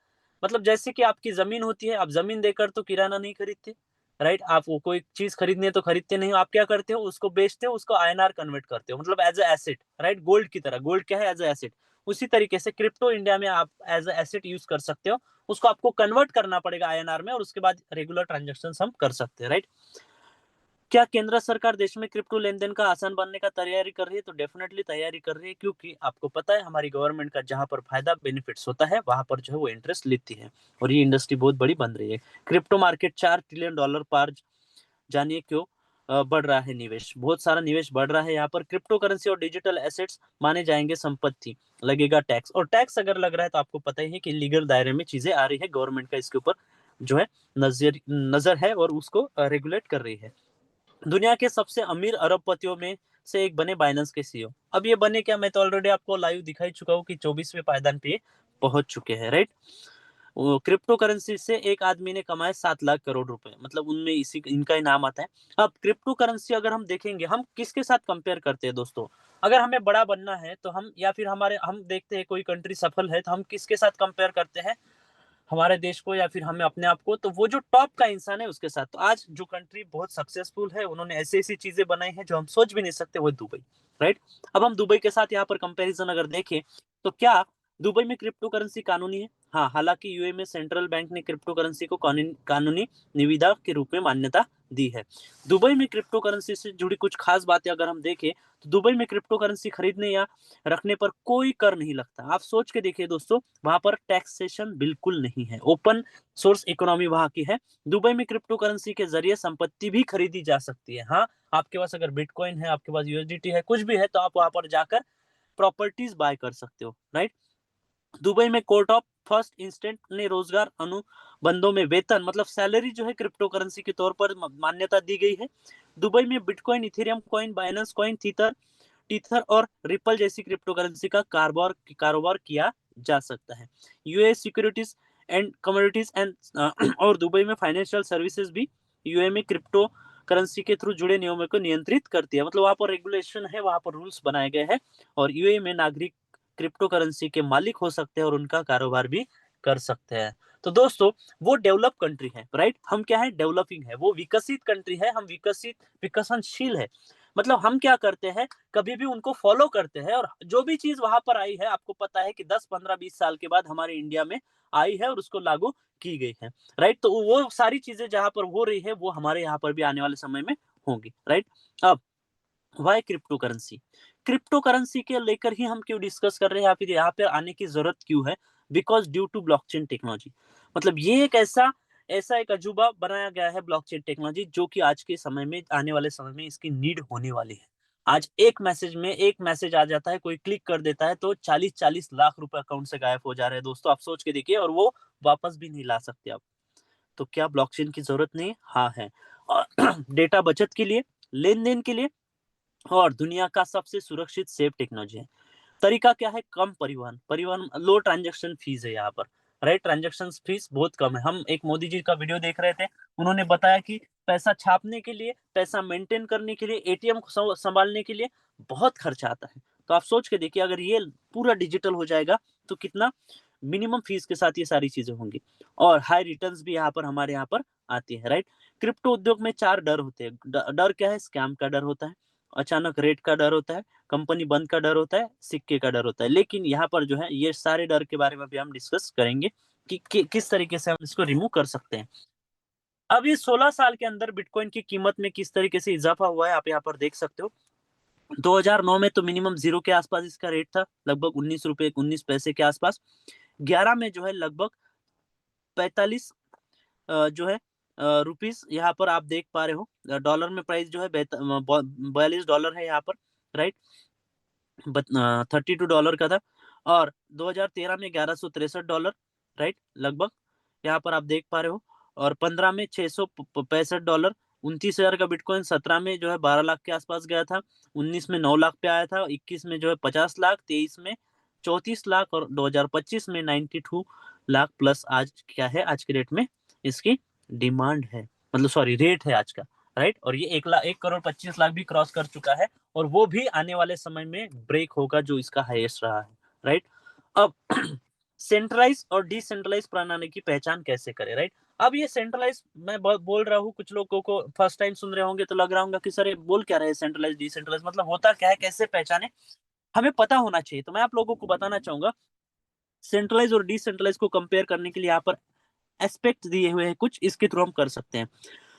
मतलब जैसे कि आपकी जमीन होती है, आप जमीन देकर तो किराना नहीं खरीदते, राइट। आप वो कोई चीज खरीदने तो खरीदते नहीं हो, आप क्या करते हो? उसको बेचते हो, उसको आईएनआर कन्वर्ट करते हो, मतलब as a asset, right. Gold की तरह, गोल्ड क्या है? As a asset. उसी तरीके से क्रिप्टो इंडिया में आप एज अ एसेट यूज कर सकते हो। उसको आपको कन्वर्ट करना पड़ेगा आईएनआर में, और उसके बाद रेगुलर ट्रांजेक्शन हम कर सकते हैं, राइट। क्या केंद्र सरकार देश में क्रिप्टो लेन-देन का आसान बनने का तैयारी कर रही है? तो डेफिनेटली तैयारी कर रही है, क्योंकि आपको पता है हमारी गवर्नमेंट का जहाँ पर फायदा बेनिफिट्स होता है वहां पर जो है वो इंटरेस्ट लेती है, और ये इंडस्ट्री बहुत बड़ी बन रही है। क्रिप्टो मार्केट $4 ट्रिलियन पार, जानिए क्यों बढ़ रहा है निवेश। बहुत सारा निवेश बढ़ रहा है यहाँ पर। क्रिप्टो करेंसी और डिजिटल एसेट्स माने जाएंगे संपत्ति, लगेगा टैक्स, और टैक्स अगर लग रहा है तो आपको पता ही है कि लीगल दायरे में चीजें आ रही है, गवर्नमेंट का इसके ऊपर जो है नजर है और उसको रेगुलेट कर रही है। दुनिया के सबसे अमीर अरबपतियों में से एक बने बाइनेंस के सीईओ। अब ये बने क्या? मैं तो ऑलरेडी आपको लाइव दिखाई चुका हूँ कि 24वें पायदान पे पहुंच चुके हैं, राइट। क्रिप्टो करेंसी से एक आदमी ने कमाए 7 लाख करोड़ रुपए, मतलब उनमें इसी इनका ही नाम आता है। अब क्रिप्टो करेंसी अगर हम देखेंगे, हम किसके साथ कंपेयर करते हैं दोस्तों? अगर हमें बड़ा बनना है तो हम, या फिर हमारे, हम देखते हैं कोई कंट्री सफल है तो हम किसके साथ कंपेयर करते हैं? हमारे देश को या फिर हमें अपने आप को, तो वो जो टॉप का इंसान है उसके साथ। तो आज जो कंट्री बहुत सक्सेसफुल है, उन्होंने ऐसी ऐसी चीजें बनाई हैं जो हम सोच भी नहीं सकते, वो दुबई, राइट। अब हम दुबई के साथ यहाँ पर कंपैरिजन अगर देखें तो क्या दुबई में क्रिप्टो करेंसी कानूनी है? हाँ, हालांकि यूए में सेंट्रल बैंक ने क्रिप्टो करेंसी को कानूनी निविदा के रूप में मान्यता दी है। दुबई में क्रिप्टो करेंसी से जुड़ी कुछ खास बातें अगर हम देखें तो दुबई में क्रिप्टो करेंसी खरीदने या रखने पर कोई कर नहीं लगता। आप सोच के देखिए दोस्तों, वहां पर टैक्सेशन बिल्कुल नहीं है, ओपन सोर्स इकोनॉमी वहां की है। दुबई में क्रिप्टो करेंसी के जरिए संपत्ति भी खरीदी जा सकती है। हाँ, आपके पास अगर बिटकॉइन है, आपके पास यूएसडीटी है, कुछ भी है, तो आप वहां पर जाकर प्रॉपर्टीज बाय कर सकते हो, राइट। दुबई में कोर्ट ऑफ फर्स्ट इंस्टेंट ने रोजगार अनुबंधों में वेतन, मतलब सैलरी जो है क्रिप्टो करेंसी के तौर पर मान्यता दी गई है। दुबई में bitcoin, Ethereum coin, Binance coin, Tether Tether और रिपल जैसी क्रिप्टो करेंसी का कारोबार कारोबार किया जा सकता है। UAE securities and commodities and और दुबई में फाइनेंशियल सर्विसेज भी यूए में क्रिप्टो करेंसी के थ्रू जुड़े नियमों को नियंत्रित करती है। मतलब वहां पर रेगुलेशन है, वहां पर रूल्स बनाए गए हैं और यूए में नागरिक क्रिप्टो करेंसी के मालिक हो सकते हैं और उनका कारोबार भी कर सकते हैं। तो दोस्तों वो डेवलप कंट्री है, राइट, हम क्या है, डेवलपिंग है, वो विकसित कंट्री है, हम विकसित विकसनशील है। मतलब हम क्या करते हैं, कभी भी उनको फॉलो करते हैं और जो भी चीज वहां पर आई है, आपको पता है कि 10 15 20 साल के बाद हमारे इंडिया में आई है और उसको लागू की गई है, राइट। तो वो सारी चीजें जहां पर हो रही है वो हमारे यहाँ पर भी आने वाले समय में होंगी, राइट। अब why crypto currency, crypto currency के लेकर ही हम क्यों डिस्कस कर रहे हैं या फिर यहाँ पे आने की जरूरत क्यों है? Because due to blockchain technology. मतलब ये एक ऐसा ऐसा एक अजूबा बनाया गया है ब्लॉकचेन टेक्नोलॉजी, जो कि आज के समय में, आने वाले समय में इसकी नीड होने वाली है। आज एक मैसेज आ जाता है, कोई क्लिक कर देता है तो 40-40 लाख रुपए अकाउंट से गायब हो जा रहे हैं दोस्तों, आप सोच के देखिए, और वो वापस भी नहीं ला सकते आप। तो क्या ब्लॉकचेन की जरूरत नहीं? हाँ है। और डेटा बचत के लिए, लेन देन के लिए, और दुनिया का सबसे सुरक्षित सेफ टेक्नोलॉजी है। तरीका क्या है? कम परिवहन, लो ट्रांजैक्शन फीस है यहाँ पर, राइट। ट्रांजैक्शन फीस बहुत कम है। हम एक मोदी जी का वीडियो देख रहे थे, उन्होंने बताया कि पैसा छापने के लिए, पैसा मेंटेन करने के लिए, एटीएम संभालने के लिए बहुत खर्चा आता है। तो आप सोच के देखिए, अगर ये पूरा डिजिटल हो जाएगा तो कितना मिनिमम फीस के साथ ये सारी चीजें होंगी, और हाई रिटर्न्स भी यहाँ पर हमारे यहाँ पर आती है, राइट। क्रिप्टो उद्योग में 4 डर होते हैं। डर क्या है? स्कैम का डर होता है, अचानक रेट का डर होता है, कंपनी बंद का डर होता है, सिक्के का डर होता है। लेकिन यहाँ पर जो है, ये सारे डर के बारे में भी हम डिस्कस करेंगे कि किस तरीके से हम इसको रिमूव कर सकते हैं। अब ये 16 साल के अंदर बिटकॉइन की कीमत में किस तरीके से इजाफा हुआ है, आप यहाँ पर देख सकते हो। 2009 में तो मिनिमम जीरो के आसपास इसका रेट था, लगभग 19 रुपए 19 पैसे के आसपास। 11 में जो है लगभग 45 जो है रुपीस यहाँ पर आप देख पा रहे हो। डॉलर में प्राइस जो है $42 है यहाँ पर, राइट। 32 डॉलर का था। और 2013 में $1163, राइट, लगभग यहाँ पर आप देख पा रहे हो। और 15 में $665, 29,000 का बिटकॉइन। 17 में जो है 12 लाख के आसपास गया था। 19 में 9 लाख पे आया था। 21 में जो है 50 लाख। 23 में 34 लाख। और 2025 में 92 लाख प्लस आज क्या है, आज के रेट में इसकी डिमांड है, मतलब सॉरी रेट है आज का, राइट। और ये 1,25,00,000 भी क्रॉस कर चुका है, और वो भी आने वाले समय में ब्रेक होगा, जो इसका हाईएस्ट रहा है, राइट। अब सेंट्रलाइज और डिसेंट्रलाइज प्रणाली की पहचान कैसे करें, राइट। अब ये सेंट्रलाइज मैं बोल रहा हूँ, कुछ लोगों को फर्स्ट टाइम सुन रहे होंगे तो लग रहा होगा कि सर ये बोल क्या रहे, सेंट्रलाइज डिसेंट्रलाइज मतलब होता क्या है, कैसे पहचाने, हमें पता होना चाहिए। तो मैं आप लोगों को बताना चाहूंगा, सेंट्रलाइज और डिसेंट्रलाइज को कंपेयर करने के लिए यहाँ पर एस्पेक्ट दिए हुए हैं कुछ, इसके थ्रू हम कर सकते हैं।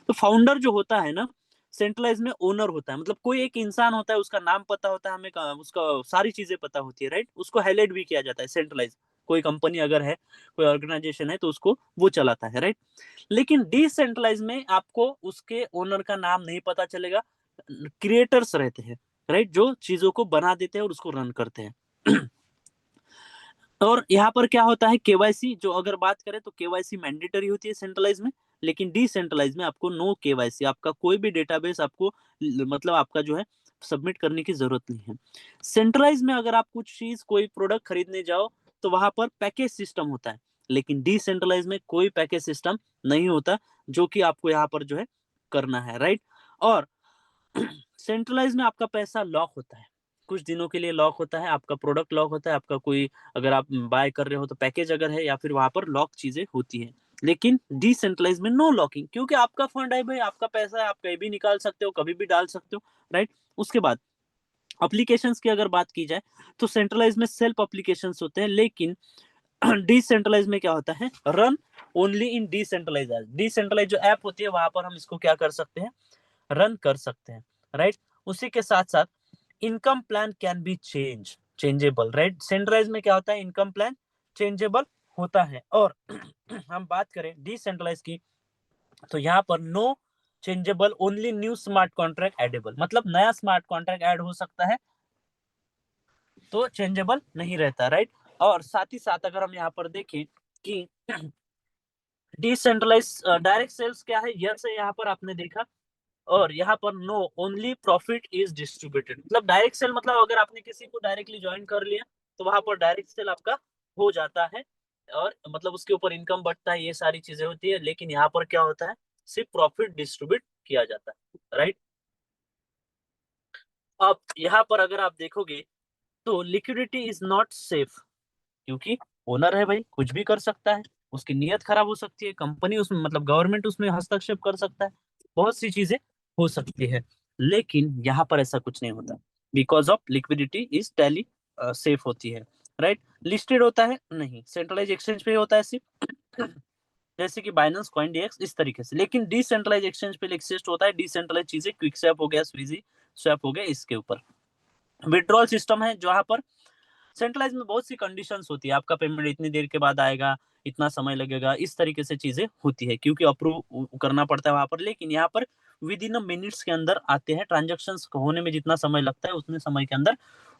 तो फाउंडर जो होता है ना, सेंट्रलाइज में ओनर होता है, मतलब कोई एक इंसान होता है, उसका नाम पता होता है, हमें उसका सारी चीजें पता होती है, राइट। उसको हाईलाइट भी किया जाता है सेंट्रलाइज। कोई कंपनी अगर है, कोई ऑर्गेनाइजेशन है, तो उसको वो चलाता है, राइट। लेकिन डिसेंट्रलाइज में आपको उसके ओनर का नाम नहीं पता चलेगा, क्रिएटर्स रहते हैं, राइट, जो चीजों को बना देते हैं और उसको रन करते हैं। और यहाँ पर क्या होता है, केवाईसी जो अगर बात करें तो केवाईसी मैंडेटरी होती है सेंट्रलाइज में। लेकिन डिसेंट्रलाइज में आपको नो केवाईसी, आपका कोई भी डेटाबेस आपको मतलब आपका जो है सबमिट करने की जरूरत नहीं है। सेंट्रलाइज में अगर आप कुछ चीज, कोई प्रोडक्ट खरीदने जाओ तो वहां पर पैकेज सिस्टम होता है। लेकिन डिसेंट्रलाइज में कोई पैकेज सिस्टम नहीं होता, जो कि आपको यहाँ पर जो है करना है, राइट। और सेंट्रलाइज में आपका पैसा लॉक होता है, कुछ दिनों के लिए लॉक होता है, आपका प्रोडक्ट लॉक होता है, आपका कोई अगर आप बाय कर रहे हो तो पैकेज अगर है, या फिर वहां पर लॉक चीजें होती है। लेकिन डिसेंट्रलाइज में नो लॉकिंग, क्योंकि आपका फंड है भाई, आपका पैसा है, आप कहीं भी निकाल सकते हो, कभी भी डाल सकते हो, राइट। उसके बाद अप्लीकेशंस की अगर बात की जाए तो सेंट्रलाइज में सेल्फ अप्लीकेशंस होते हैं, लेकिन डिसेंट्रलाइज में क्या होता है, run only in decentralize. Decentralize जो ऐप होती है वहां पर हम इसको क्या कर सकते हैं, रन कर सकते हैं, राइट। उसी के साथ साथ income plan can be changeable, right. Centralize में क्या होता है, इनकम प्लान चेंजेबल होता है। और हम बात करें डिसेंट्रलाइज की, तो यहाँ पर no changeable, only new smart contract addable, मतलब नया स्मार्ट कॉन्ट्रैक्ट ऐड हो सकता है, तो चेंजेबल नहीं रहता, राइट। और साथ ही साथ अगर हम यहाँ पर देखें कि डिसेंट्रलाइज डायरेक्ट सेल्स क्या है, यस है यहाँ पर आपने देखा। और यहाँ पर no only profit is distributed, मतलब डायरेक्ट सेल मतलब अगर आपने किसी को डायरेक्टली ज्वाइन कर लिया तो वहां पर डायरेक्ट सेल आपका हो जाता है और मतलब उसके ऊपर इनकम बढ़ता है, ये सारी चीजें होती है। लेकिन यहाँ पर क्या होता है, सिर्फ प्रॉफिट डिस्ट्रीब्यूट किया जाता है, राइट। अब यहाँ पर अगर आप देखोगे तो लिक्विडिटी इज नॉट सेफ, क्योंकि ओनर है भाई, कुछ भी कर सकता है, उसकी नीयत खराब हो सकती है, कंपनी उसमें मतलब गवर्नमेंट उसमें हस्तक्षेप कर सकता है, बहुत सी चीजें हो सकती है। लेकिन यहाँ पर ऐसा कुछ नहीं होता, बिकॉज ऑफ लिक्विडिटी इज टेली सेफ होती है, राइट। लिस्टेड होता है नहीं, सेंट्रलाइज एक्सचेंज पे होता है सिर्फ, जैसे कि बाइनेंस, कॉइनडीएक्स, इस तरीके से। लेकिन डिसेंट्रलाइज एक्सचेंज पे एग्जिस्ट होता है डिसेंट्रलाइज चीजें, क्विक स्वैप हो गया, स्विजी स्वैप हो गया, इसके ऊपर विड्रॉल सिस्टम है जहां पर सेंट्रलाइज में बहुत सी कंडीशंस होती है, आपका पेमेंट इतनी देर के बाद आएगा, इतना समय लगेगा, इस तरीके से चीजें होती है, क्योंकि अप्रूव करना पड़ता है वहां पर। लेकिन यहाँ पर विद इन मिनट्स के अंदर आते हैं, ट्रांजेक्शन होने में जितना समय लगता है उतने समय के अंदर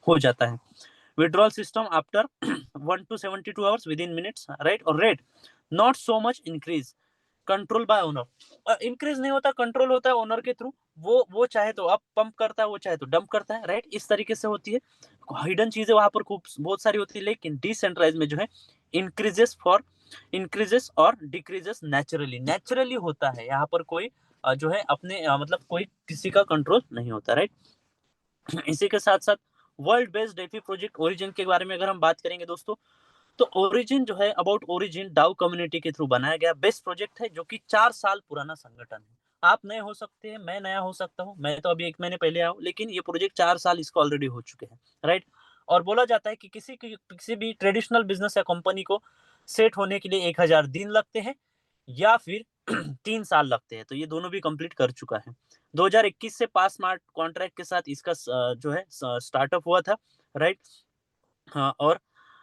हो जाता है। Withdrawal system after 1 to 72 hours within minutes, right. और rate not so much increase, control by owner, increase नहीं होता, कंट्रोल होता है ओनर के थ्रू। वो चाहे तो अप पंप करता है, वो चाहे तो डंप करता है, राइट। इस तरीके से होती है, हिडन चीजें वहां पर खूब बहुत सारी होती है। लेकिन डिसेंट्रलाइज में जो है इंक्रीजेस और डिक्रीजेस नेचुरली, नेचुरली होता है। यहाँ पर कोई जो है अपने मतलब कोई किसी का कंट्रोल नहीं होता, राइट। इसी के साथ साथ world based DeFi project origin के बारे में अगर हम बात करेंगे दोस्तों, तो ओरिजिन जो है, अबाउट ओरिजिन डाउ कम्युनिटी के थ्रू बनाया गया बेस्ट प्रोजेक्ट है, जो कि 4 साल पुराना संगठन है। आप नए हो सकते हैं, मैं नया हो सकता हूँ, मैं तो अभी 1 महीने पहले आया हूँ, लेकिन ये प्रोजेक्ट 4 साल इसको ऑलरेडी हो चुके हैं, राइट। और बोला जाता है कि किसी भी ट्रेडिशनल बिजनेस या कंपनी को सेट होने के लिए 1,000 दिन लगते हैं या फिर 3 साल लगते हैं, तो ये दोनों भी कंप्लीट कर चुका है। 2021 से पास स्मार्ट कॉन्ट्रैक्ट के साथ इसका जो है स्टार्टअप हुआ था, राइट। हाँ, और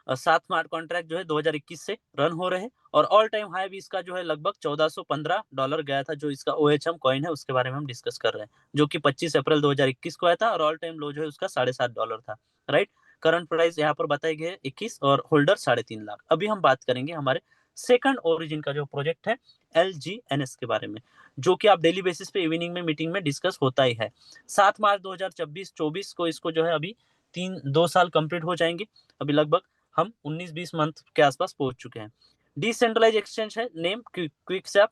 7 स्मार्ट कॉन्ट्रैक्ट जो है 2021 से रन हो रहे हैं, और ऑल टाइम हाई भी इसका जो है लगभग $1415 गया था, जो इसका OHM कॉइन है उसके बारे में हम डिस्कस कर रहे हैं, जो कि 25 अप्रैल 2021 को आया था, और ऑल टाइम लो जो है उसका $7.5 था, राइट। करंट प्राइस यहाँ पर बताई गई है 21, और होल्डर 3.5 लाख। अभी हम बात करेंगे हमारे सेकंड ओरिजिन का जो प्रोजेक्ट है LGNS के बारे में, जो कि आप डेली बेसिस पे इवनिंग में मीटिंग में डिस्कस होता ही है। 7 मार्च 2024 को इसको जो है अभी 2 साल कंप्लीट हो जाएंगे, अभी लगभग हम 19-20 मंथ के आसपास पहुंच चुके हैं। डिसेंट्रलाइज एक्सचेंज है, नेम क्विकसैप।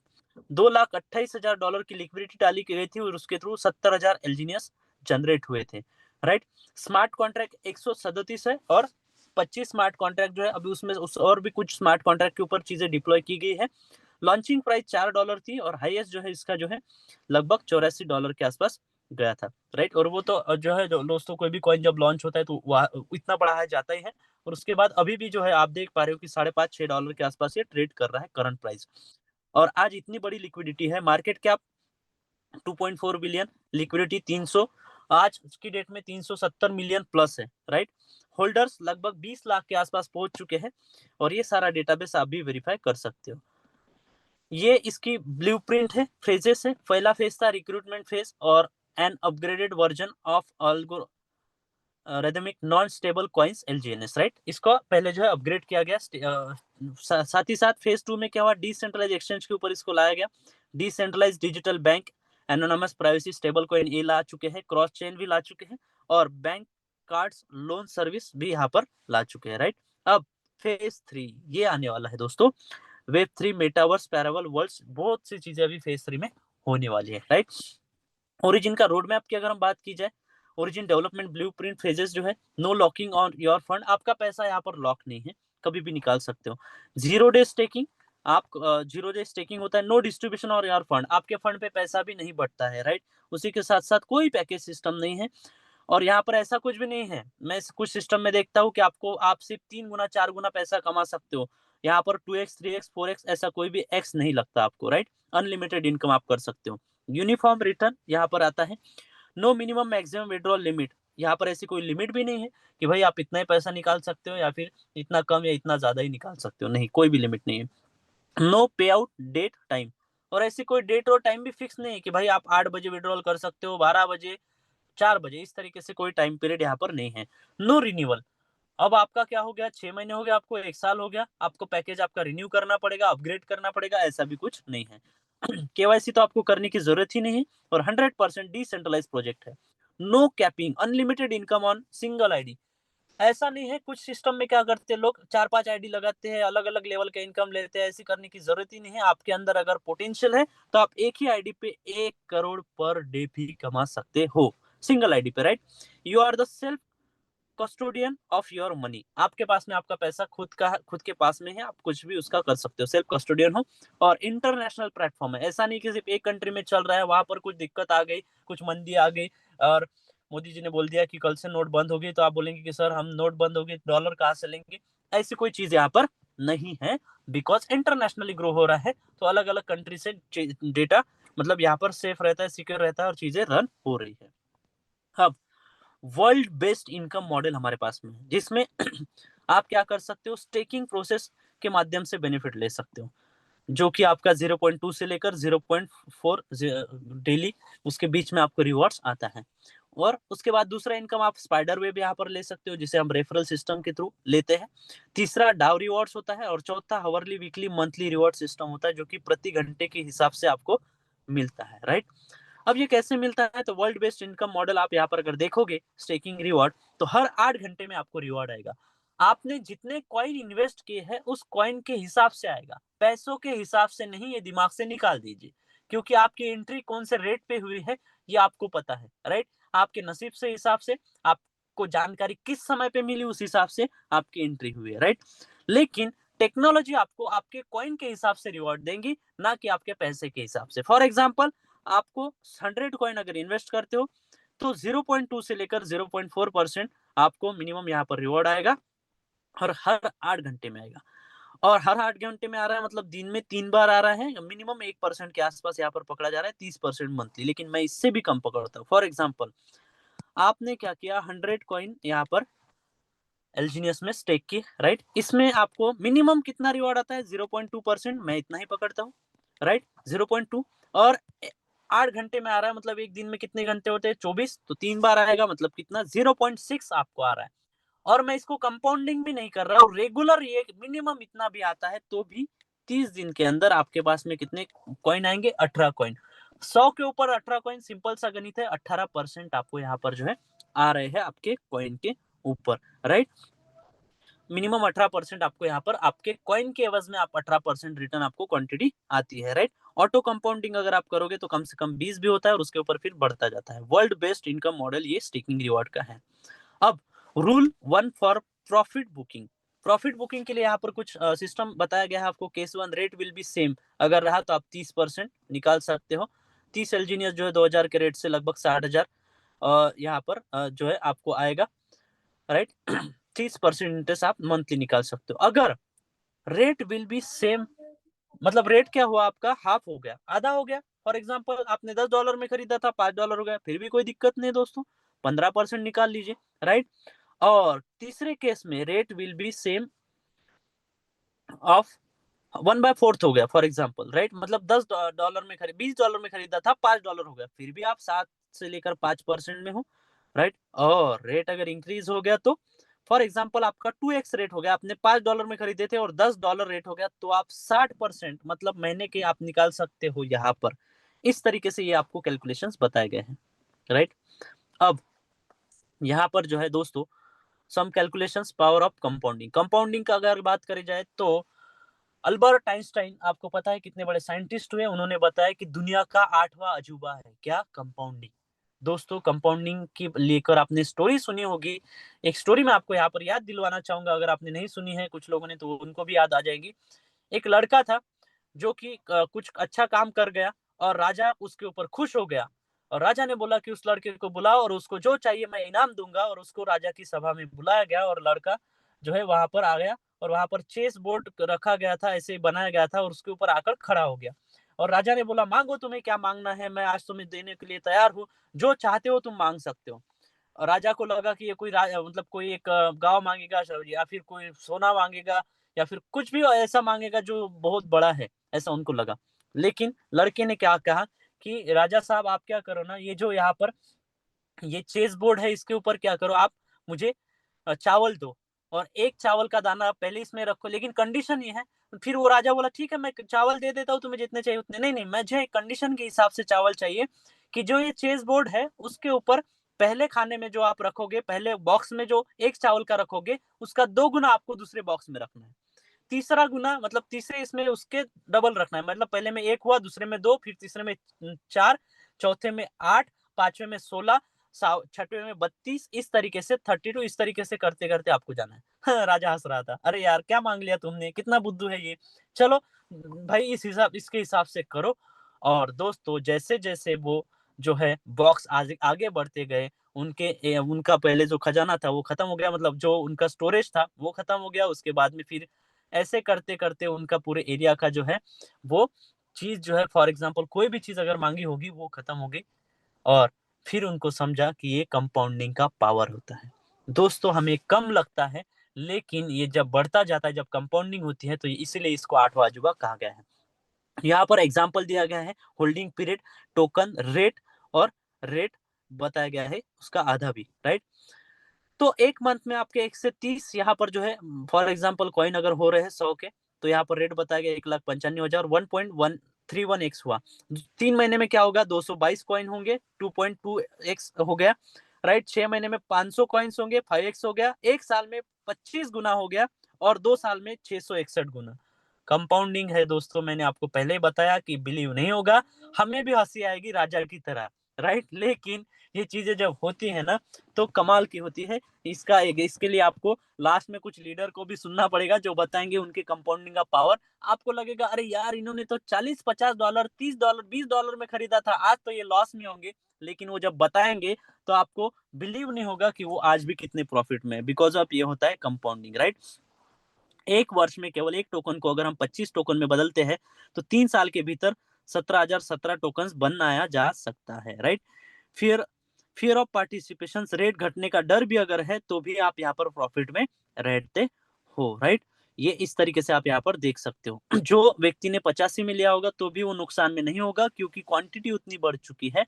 $2,28,000 की लिक्विडिटी डाली गई थी, और उसके थ्रू 70,000 एलजीनियस जनरेट हुए थे, राइट। स्मार्ट कॉन्ट्रैक्ट 137 है, और 25 स्मार्ट कॉन्ट्रैक्ट जो है अभी उसमें और भी कुछ स्मार्ट कॉन्ट्रैक्ट के ऊपर चीजें डिप्लॉय की गई है। लॉन्चिंग प्राइस $4 थी, और हाईएस्ट जो है इसका जो है लगभग $84 के आसपास गया था, राइट। और वो तो जो है जो दोस्तों, कोई भी कॉइन जब लॉन्च होता है तो इतना बढ़ाया जाता ही है, और उसके बाद अभी भी जो है आप देख पा रहे हो कि 5.5-6 डॉलर के आसपास ये ट्रेड कर रहा है करंट प्राइस। और आज इतनी बड़ी लिक्विडिटी है, मार्केट कैप 2.4 बिलियन, लिक्विडिटी 300, आज की डेट में 370 मिलियन प्लस है, राइट। होल्डर्स लगभग 20 लाख के आसपास पहुंच चुके हैं, और ये सारा डेटाबेस आप भी वेरीफाई कर सकते हो। ये इसकी ब्लूप्रिंट है, फेजेस है। पहला फेज था रिक्रूटमेंट फेज, और an upgraded version of rhythmic non stable coins LGNS, right. इसको पहले जो है अपग्रेड किया गया। साथ ही साथ फेज 2 में क्या हुआ, डिसेंट्रलाइज एक्सचेंज के ऊपर इसको लाया गया। Decentralize digital bank, anonymous privacy stable coin ये ला चुके हैं, क्रॉस चेन भी ला चुके हैं, और बैंक कार्ड्स लोन सर्विस भी यहाँ पर ला चुके हैं, राइट। अब फेज 3 ये आने वाला है दोस्तों, Web3 मेटावर्स पैराबल वर्ल्ड्स, बहुत सी चीजें अभी फेज 3 में होने वाली है, राइट। ओरिजिन का रोड मैप की अगर हम बात की जाए, ओरिजिन डेवलपमेंट ब्लूप्रिंट फेजेस जो है, no locking on your fund, आपका पैसा यहाँ पर लॉक नहीं है, कभी भी निकाल सकते हो। 0 डे स्टेकिंग, आप 0 डे स्टेकिंग होता है, नो डिस्ट्रीब्यूशन और योर फंड, आपके फंड पे पैसा भी नहीं बढ़ता है, राइट। उसी के साथ साथ कोई पैकेज सिस्टम नहीं है, और यहाँ पर ऐसा कुछ भी नहीं है, मैं कुछ सिस्टम में देखता हूँ कि आप सिर्फ 3 गुना 4 गुना पैसा कमा सकते हो, यहाँ पर 2x 3x 4x ऐसा कोई भी एक्स नहीं लगता आपको, राइट। अनलिमिटेड इनकम आप कर सकते हो। यूनिफॉर्म रिटर्न यहाँ पर आता है। No minimum maximum withdrawal limit, यहाँ पर ऐसी कोई लिमिट भी नहीं है कि भाई आप इतना ही पैसा निकाल सकते हो, या फिर इतना कम या इतना ज्यादा ही निकाल सकते हो, नहीं, कोई भी लिमिट नहीं है। नो पे आउट डेट टाइम, और ऐसी कोई डेट और टाइम भी फिक्स नहीं है कि भाई आप 8 बजे विड्रॉल कर सकते हो, 12 बजे, 4 बजे, इस तरीके से कोई टाइम पीरियड यहाँ पर नहीं है। नो रिन्यूअल, अब आपका क्या हो गया, 6 महीने हो गया, आपको 1 साल हो गया, आपको पैकेज आपका रिन्यू करना पड़ेगा, अपग्रेड करना पड़ेगा, ऐसा भी कुछ नहीं है। केवाईसी तो आपको करने की जरूरत ही नहीं है, और 100% डिसेंट्रलाइज प्रोजेक्ट है। No capping, unlimited income on single ID, ऐसा नहीं है, कुछ सिस्टम में क्या करते हैं लोग 4-5 आईडी लगाते हैं, अलग-अलग लेवल का इनकम लेते हैं, ऐसी करने की ज़रूरत ही नहीं है। आपके अंदर अगर पोटेंशियल है, तो आप एक ही आईडी पे 1 करोड़ पर डे भी कमा सकते हो, सिंगल आईडी पे, right? You are the self custodian of your money. आपके पास में आपका पैसा खुद के पास में है, आप कुछ भी उसका कर सकते हो, सेल्फ कस्टोडियन हो। और इंटरनेशनल प्लेटफॉर्म है, ऐसा नहीं कि सिर्फ एक कंट्री में चल रहा है, वहां पर कुछ दिक्कत आ गई, कुछ मंदी आ गई और मोदी जी ने बोल दिया कि कल से नोट बंद होगी, तो आप बोलेंगे कि सर हम नोट बंद होगी, डॉलर कहाँ से लेंगे? ऐसी कोई चीज यहाँ पर नहीं है, बिकॉज इंटरनेशनली ग्रो हो रहा है, तो अलग अलग कंट्री से डेटा मतलब यहाँ पर सेफ रहता है, सिक्योर रहता है और चीजें रन हो रही है। अब वर्ल्ड बेस्ड इनकम मॉडल हमारे पास में है, जिसमें आप क्या कर सकते हो, स्टेकिंग प्रोसेस के माध्यम से बेनिफिट ले सकते हो, जो कि आपका 0.2 से लेकर 0.4 डेली उसके बीच में आपको रिवॉर्ड्स आता है। और उसके बाद दूसरा इनकम आप स्पाइडर वेब यहाँ पर ले सकते हो, जिसे हम रेफरल सिस्टम के थ्रू लेते हैं। तीसरा डाउ रिवॉर्ड्स होता है और चौथा हवरली, वीकली, मंथली रिवॉर्ड सिस्टम होता है, जो कि प्रति घंटे के हिसाब से आपको मिलता है, राइट? अब ये कैसे मिलता है, तो वर्ल्ड बेस्ड इनकम मॉडल आप यहाँ पर अगर देखोगे स्टेकिंग रिवॉर्ड, तो हर 8 घंटे में आपको रिवॉर्ड आएगा। आपने जितने कॉइन इन्वेस्ट किए हैं उस कॉइन के हिसाब से आएगा, पैसों के हिसाब से नहीं, ये दिमाग से निकाल दीजिए, क्योंकि आपकी एंट्री कौन से रेट पे हुई है ये आपको पता है, राइट? आपके नसीब से हिसाब से, आपको जानकारी किस समय पे मिली उस हिसाब से आपकी एंट्री हुई है, राइट? लेकिन टेक्नोलॉजी आपको आपके कॉइन के हिसाब से रिवॉर्ड देंगी, ना कि आपके पैसे के हिसाब से। फॉर एग्जाम्पल, आपको 100 कॉइन अगर इन्वेस्ट करते हो, तो 0.2 से लेकर 0.4% आपको मिनिमम यहाँ पर रिवॉर्ड आएगा, और हर 8 घंटे में आएगा। और हर 8 घंटे में आ रहा है मतलब दिन में 3 बार आ रहा है, मिनिमम 1% के आसपास यहाँ पर पकड़ा जा रहा है, 30% मंथली, लेकिन मैं इससे भी कम पकड़ता हूँ। फॉर एग्जाम्पल, आपने क्या किया, 100 कॉइन यहाँ पर एलजीनियस में स्टेक की, राइट? इसमें आपको मिनिमम कितना रिवॉर्ड आता है, 0.2%, मैं इतना ही पकड़ता हूँ, राइट? 0.2, और 8 घंटे में आ रहा है, मतलब एक दिन में कितने घंटे होते हैं, 24, तो 3 बार आएगा, मतलब कितना, 0.6 आपको आ रहा है। और मैं इसको कंपाउंडिंग भी नहीं कर रहा हूँ, रेगुलर ये मिनिमम इतना भी आता है, तो भी 30 दिन के अंदर आपके पास में कितने कॉइन आएंगे, 18 कॉइन। 100 के ऊपर 18 कॉइन, सिंपल सा गणित है, 18% आपको यहाँ पर जो है आ रहे हैं आपके कॉइन के ऊपर, राइट? मिनिमम 18% आपको यहाँ पर आपके कॉइन के एवज में आप 18% रिटर्न आपको क्वांटिटी आती है, राइट? ऑटो कंपाउंडिंग अगर आप करोगे तो कम से कम 20 भी होता है, और उसके ऊपर फिर बढ़ता जाता है। वर्ल्ड बेस्ड इनकम मॉडल ये स्टिकिंग रिवॉर्ड का है। अब rule 1 for profit booking. Profit booking के लिए यहाँ पर कुछ सिस्टम बताया गया है आपको। Case 1, rate will be same, अगर रहा तो आप 30% निकाल सकते हो। 30 एलजीनियस जो है 2000 के रेट से लगभग 60,000 यहाँ पर जो है आपको आएगा, राइट? 30% इंटरेस्ट आप मंथली निकाल सकते हो। अगर रेट विल बी सेम, मतलब रेट क्या हुआ आपका, हाफ हो गया, आधा हो गया। फॉर एग्जाम्पल, आपने $10 में खरीदा था, $5 हो गया, फिर भी कोई दिक्कत नहीं दोस्तों, 15% निकाल लीजिए, राइट? और तीसरे केस में rate will be same of 1/4 हो गया, फॉर एग्जाम्पल, राइट? मतलब $10 में खरीद, $20 में खरीदा था, $5 हो गया, फिर भी आप 7 से लेकर 5% में हो, राइट? और रेट अगर इंक्रीज हो गया तो फॉर एग्जाम्पल आपका 2x रेट हो गया, आपने $5 में खरीदे थे और $10 रेट हो गया, तो आप 60% मतलब महीने के आप निकाल सकते हो यहाँ पर। इस तरीके से ये आपको कैलकुलेशंस बताए गए हैं, राइट? अब यहाँ पर जो है दोस्तों, some calculations, power of compounding. Compounding का अगर बात करी जाए तो अल्बर्ट आइंस्टाइन, आपको पता है कितने बड़े साइंटिस्ट हुए, उन्होंने बताया कि दुनिया का 8वां अजूबा है क्या, कंपाउंडिंग। दोस्तों, कंपाउंडिंग की लेकर आपने स्टोरी सुनी होगी। एक स्टोरी मैं आपको यहाँ पर याद दिलवाना चाहूंगा, अगर आपने नहीं सुनी है कुछ लोगों ने, तो उनको भी याद आ जाएगी। एक लड़का था जो कि कुछ अच्छा काम कर गया, और राजा उसके ऊपर खुश हो गया, और राजा ने बोला कि उस लड़के को बुलाओ और उसको जो चाहिए मैं इनाम दूंगा। और उसको राजा की सभा में बुलाया गया, और लड़का जो है वहां पर आ गया, और वहां पर चेस बोर्ड रखा गया था, ऐसे बनाया गया था, और उसके ऊपर आकर खड़ा हो गया। और राजा ने बोला, मांगो, तुम्हें क्या मांगना है, मैं आज तुम्हें देने के लिए तैयार हूँ, जो चाहते हो तुम मांग सकते हो। और राजा को लगा कि ये कोई मतलब कोई एक गांव मांगेगा, या फिर कोई सोना मांगेगा, या फिर कुछ भी ऐसा मांगेगा जो बहुत बड़ा है, ऐसा उनको लगा। लेकिन लड़के ने क्या कहा कि राजा साहब, आप क्या करो ना, ये जो यहाँ पर ये चेस बोर्ड है, इसके ऊपर क्या करो, आप मुझे चावल दो, और एक चावल का दाना आप पहले इसमें रखो, लेकिन कंडीशन ये है। फिर वो राजा बोला, ठीक है, मैं चावल दे देता हूँ तुम्हें, जितने चाहिए उतने। नहीं नहीं, मुझे कंडीशन के हिसाब से चावल चाहिए कि जो ये चेस बोर्ड है उसके ऊपर पहले खाने में जो आप रखोगे, पहले बॉक्स में जो एक चावल का रखोगे, उसका 2 गुना आपको दूसरे बॉक्स में रखना है। तीसरा गुना मतलब तीसरे इसमें उसके डबल रखना है, मतलब पहले में 1 हुआ, दूसरे में 2, फिर तीसरे में 4, चौथे में 8, पांचवें में 16, छठवें में 32, इस तरीके से 32, इस तरीके से करते करते आपको जाना है। हाँ, राजा हंस रहा था, अरे यार क्या मांग लिया तुमने, कितना बुद्धू है ये। चलो भाई इसके हिसाब से करो। और दोस्तों जैसे जैसे वो जो है बॉक्स आगे बढ़ते गए, उनका पहले जो खजाना था वो खत्म हो गया, मतलब जो उनका स्टोरेज था वो खत्म हो गया। उसके बाद में फिर ऐसे करते करते उनका पूरे एरिया का जो है वो चीज जो है, फॉर एग्जाम्पल कोई भी चीज अगर मांगी होगी वो खत्म हो गई। और फिर उनको समझा कि ये कंपाउंडिंग का पावर होता है। दोस्तों हमें कम लगता है, लेकिन ये जब बढ़ता जाता है, जब कंपाउंडिंग होती है, तो इसीलिए इसको आठवां अजूबा कहा गया है। यहाँ पर एग्जाम्पल दिया गया है होल्डिंग पीरियड, टोकन, रेट, और रेट बताया गया है उसका आधा भी, राइट। तो एक मंथ में आपके 1 से 30 यहाँ पर जो है, फॉर एग्जाम्पल कॉइन अगर हो रहे हैं 100 के, तो यहाँ पर रेट बताया गया 1,95,000, 1.131x हुआ। 3 महीने में क्या होगा, 222 कॉइन होंगे, 2.2x हो गया, राइट। 6 महीने में 500 कॉइन्स होंगे, 5x हो गया। एक साल में 25 गुना हो गया, और 2 साल में 661 गुना। कंपाउंडिंग है दोस्तों, मैंने आपको पहले ही बताया कि बिलीव नहीं होगा, हमें भी हंसी आएगी राजा की तरह, राइट। लेकिन ये चीजें जब होती है ना, तो कमाल की होती है। इसके लिए आपको लास्ट में कुछ लीडर को भी सुनना पड़ेगा जो बताएंगे उनके कंपाउंडिंग का पावर। आपको लगेगा अरे यार इन्होंने तो 40-50 डॉलर, $30, $20 में खरीदा था, आज तो ये लॉस में होंगे। लेकिन वो जब बताएंगे तो आपको बिलीव नहीं होगा कि वो आज भी कितने प्रॉफिट में है, बिकॉज ऑफ ये होता है कंपाउंडिंग, राइट। एक वर्ष में केवल एक टोकन को अगर हम 25 टोकन में बदलते हैं, तो 3 साल के भीतर 17,017 टोकन बनाया जा सकता है, राइट। फिर फियर ऑफ पार्टिसिपेशन, रेट घटने का डर भी अगर है, तो भी आप यहाँ पर प्रॉफिट में रहते हो, राइट। ये इस तरीके से आप यहाँ पर देख सकते हो। जो व्यक्ति ने 85 में लिया होगा तो भी वो नुकसान में नहीं होगा, क्योंकि क्वांटिटी उतनी बढ़ चुकी है,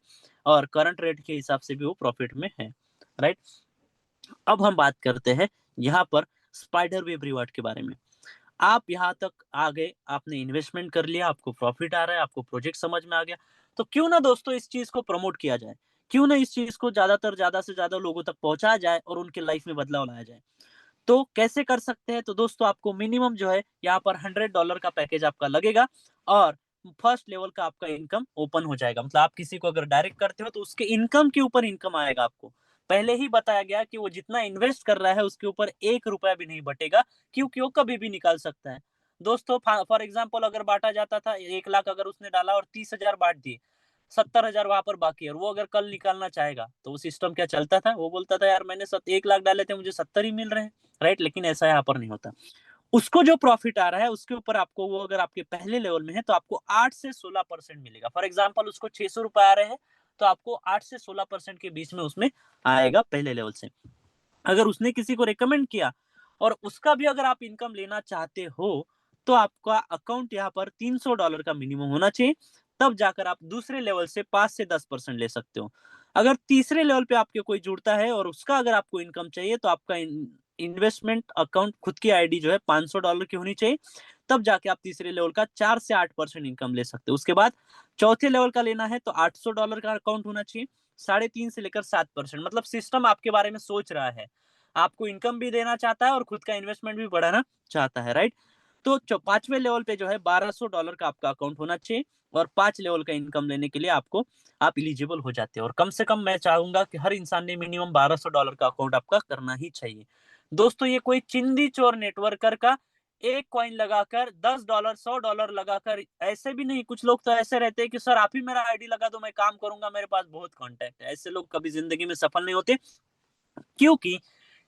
और करंट रेट के हिसाब से भी वो प्रॉफिट में है, राइट। अब हम बात करते हैं यहाँ पर स्पाइडर वेब रिवार्ड के बारे में। आप यहाँ तक आ गए, आपने इन्वेस्टमेंट कर लिया, आपको प्रॉफिट आ रहा है, आपको प्रोजेक्ट समझ में आ गया, तो क्यों ना दोस्तों इस चीज को प्रमोट किया जाए, क्यों ना इस चीज को ज्यादा से ज्यादा लोगों तक पहुंचाया जाए और उनके लाइफ में बदलाव लाया जाए। तो कैसे कर सकते हैं, तो दोस्तों आपको मिनिमम जो है यहाँ पर $100 का पैकेज आपका लगेगा, और फर्स्ट लेवल का आपका इनकम ओपन हो जाएगा। मतलब आप किसी को अगर डायरेक्ट करते हो तो उसके इनकम के ऊपर इनकम आएगा आपको। पहले ही बताया गया कि वो जितना इन्वेस्ट कर रहा है उसके ऊपर 1 रुपया भी नहीं बटेगा, क्योंकि वो कभी भी निकाल सकता है। दोस्तों फॉर एग्जाम्पल अगर बांटा जाता था 1 लाख, अगर उसने डाला और 30,000 बांट दिए, 70,000 वहां पर बाकी है, और वो अगर कल निकालना चाहेगा, तो वो सिस्टम क्या चलता था, वो बोलता था यार मैंने 1 लाख डाले थे, मुझे 70 ही मिल रहे हैं, राइट। लेकिन ऐसा यहाँ पर नहीं होता। उसको जो प्रॉफिट आ रहा है उसके ऊपर आपको, वो अगर आपके पहले लेवल में है तो आपको 8 से 16% मिलेगा। फॉर एग्जाम्पल उसको 600 रुपए आ रहे हैं, तो आपको 8 से 16% के बीच में उसमें आएगा पहले लेवल से। अगर उसने किसी को रिकमेंड किया और उसका भी अगर आप इनकम लेना चाहते हो, तो आपका अकाउंट यहाँ पर $300 का मिनिमम होना चाहिए, तब जाकर आप दूसरे लेवल से 5 से 10% ले सकते हो। अगर तीसरे लेवल पे आपके कोई जुड़ता है और उसका अगर आपको इनकम चाहिए, तो आपका इन्वेस्टमेंट अकाउंट खुद की आईडी जो है $500 की होनी चाहिए, तब जाके आप तीसरे लेवल का 4 से 8% इनकम ले सकते हो। उसके बाद चौथे लेवल का लेना है तो $800 का अकाउंट होना चाहिए, 3.5 से लेकर 7%। मतलब सिस्टम आपके बारे में सोच रहा है, आपको इनकम भी देना चाहता है और खुद का इन्वेस्टमेंट भी बढ़ाना चाहता है, राइट। तो पांचवें लेवल पे जो है $1,200 का आपका अकाउंट होना चाहिए, और 5 लेवल का इनकम लेने के लिए आप इलिजिबल हो जाते हैं। और कम से कम मैं चाहूंगा कि हर इंसान ने मिनिमम $1,200 का अकाउंट आपका करना ही चाहिए। दोस्तों ये कोई चिंदी चोर नेटवर्कर का एक कॉइन लगाकर $10 $100 लगाकर ऐसे भी नहीं। कुछ लोग तो ऐसे रहते हैं कि सर आप ही मेरा आईडी लगा दो, मैं काम करूंगा, मेरे पास बहुत कॉन्टैक्ट है। ऐसे लोग कभी जिंदगी में सफल नहीं होते, क्योंकि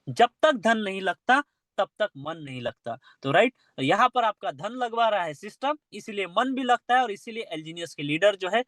जब तक धन नहीं लगता तब तक मन नहीं लगता। तो राइट, यहाँ पर आपका धन लगवा रहा है सिस्टम, इसीलिए मन भी लगता है, और इसीलिए एलजीनियस के लीडर जो है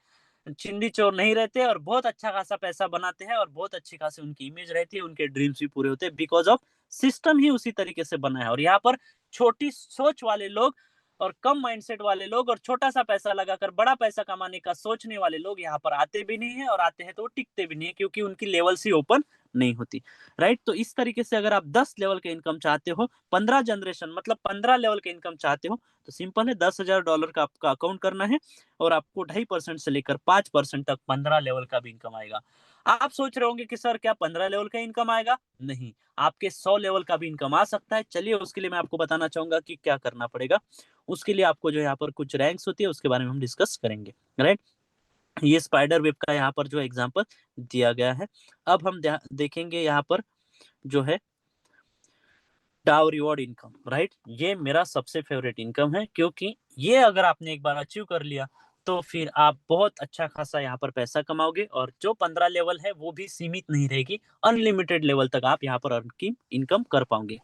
चिंदी चोर नहीं रहते और बहुत अच्छा खासा पैसा बनाते हैं, और बहुत अच्छी खासी उनकी इमेज रहती है, उनके ड्रीम्स भी पूरे होते हैं, बिकॉज ऑफ सिस्टम ही उसी तरीके से बना है। और यहाँ पर छोटी सोच वाले लोग और कम माइंडसेट वाले लोग और छोटा सा पैसा लगाकर बड़ा पैसा कमाने का सोचने वाले लोग यहाँ पर आते भी नहीं है, और आते हैं तो टिकते भी नहीं है, क्योंकि उनकी लेवल्स ही ओपन नहीं होती, राइट। तो इस तरीके से अगर आप 10 लेवल के इनकम चाहते हो, 15 जनरेशन मतलब 15 लेवल के इनकम चाहते हो, तो सिंपल है, $10,000 का आपका अकाउंट करना है और आपको 2.5% से लेकर 5% तक 15 लेवल का भी इनकम आएगा। आप सोच रहे होंगे कि सर क्या 15 लेवल का इनकम आएगा? नहीं, आपके 100 लेवल का भी इनकम आ सकता है। चलिए उसके लिए मैं आपको बताना चाहूंगा कि क्या करना पड़ेगा। उसके लिए आपको जो यहाँ पर कुछ रैंक्स होती है उसके बारे में हम डिस्कस करेंगे, राइट। ये स्पाइडर वेब का यहाँ पर जो एग्जांपल दिया गया है। अब हम देखेंगे यहाँ पर जो है डाउ रिवॉर्ड इनकम, राइट। ये मेरा सबसे फेवरेट इनकम है, क्योंकि ये अगर आपने एक बार अचीव कर लिया तो फिर आप बहुत अच्छा खासा यहाँ पर पैसा कमाओगे, और जो 15 लेवल है वो भी सीमित नहीं रहेगी, अनलिमिटेड लेवल तक आप यहाँ पर अर्न की इनकम कर पाओगे।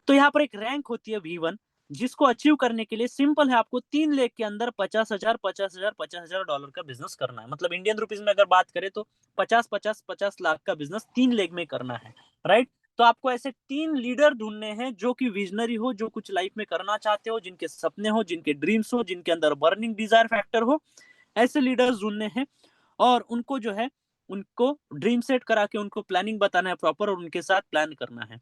तो यहाँ पर एक रैंक होती है V1, जिसको अचीव करने के लिए सिंपल है, आपको 3 लेग के अंदर 50,000 50,000 $50,000 का बिजनेस करना है। मतलब इंडियन रुपीज में अगर बात करें तो 50 लाख का बिजनेस 3 लेग में करना है, राइट। तो आपको ऐसे 3 लीडर ढूंढने हैं जो कि विजनरी हो, जो कुछ लाइफ में करना चाहते हो, जिनके सपने हो, जिनके ड्रीम्स हो, जिनके अंदर बर्निंग डिजायर फैक्टर हो, ऐसे लीडर्स ढूंढने हैं। और उनको जो है उनको ड्रीम सेट करा के उनको प्लानिंग बताना है प्रॉपर, और उनके साथ प्लान करना है।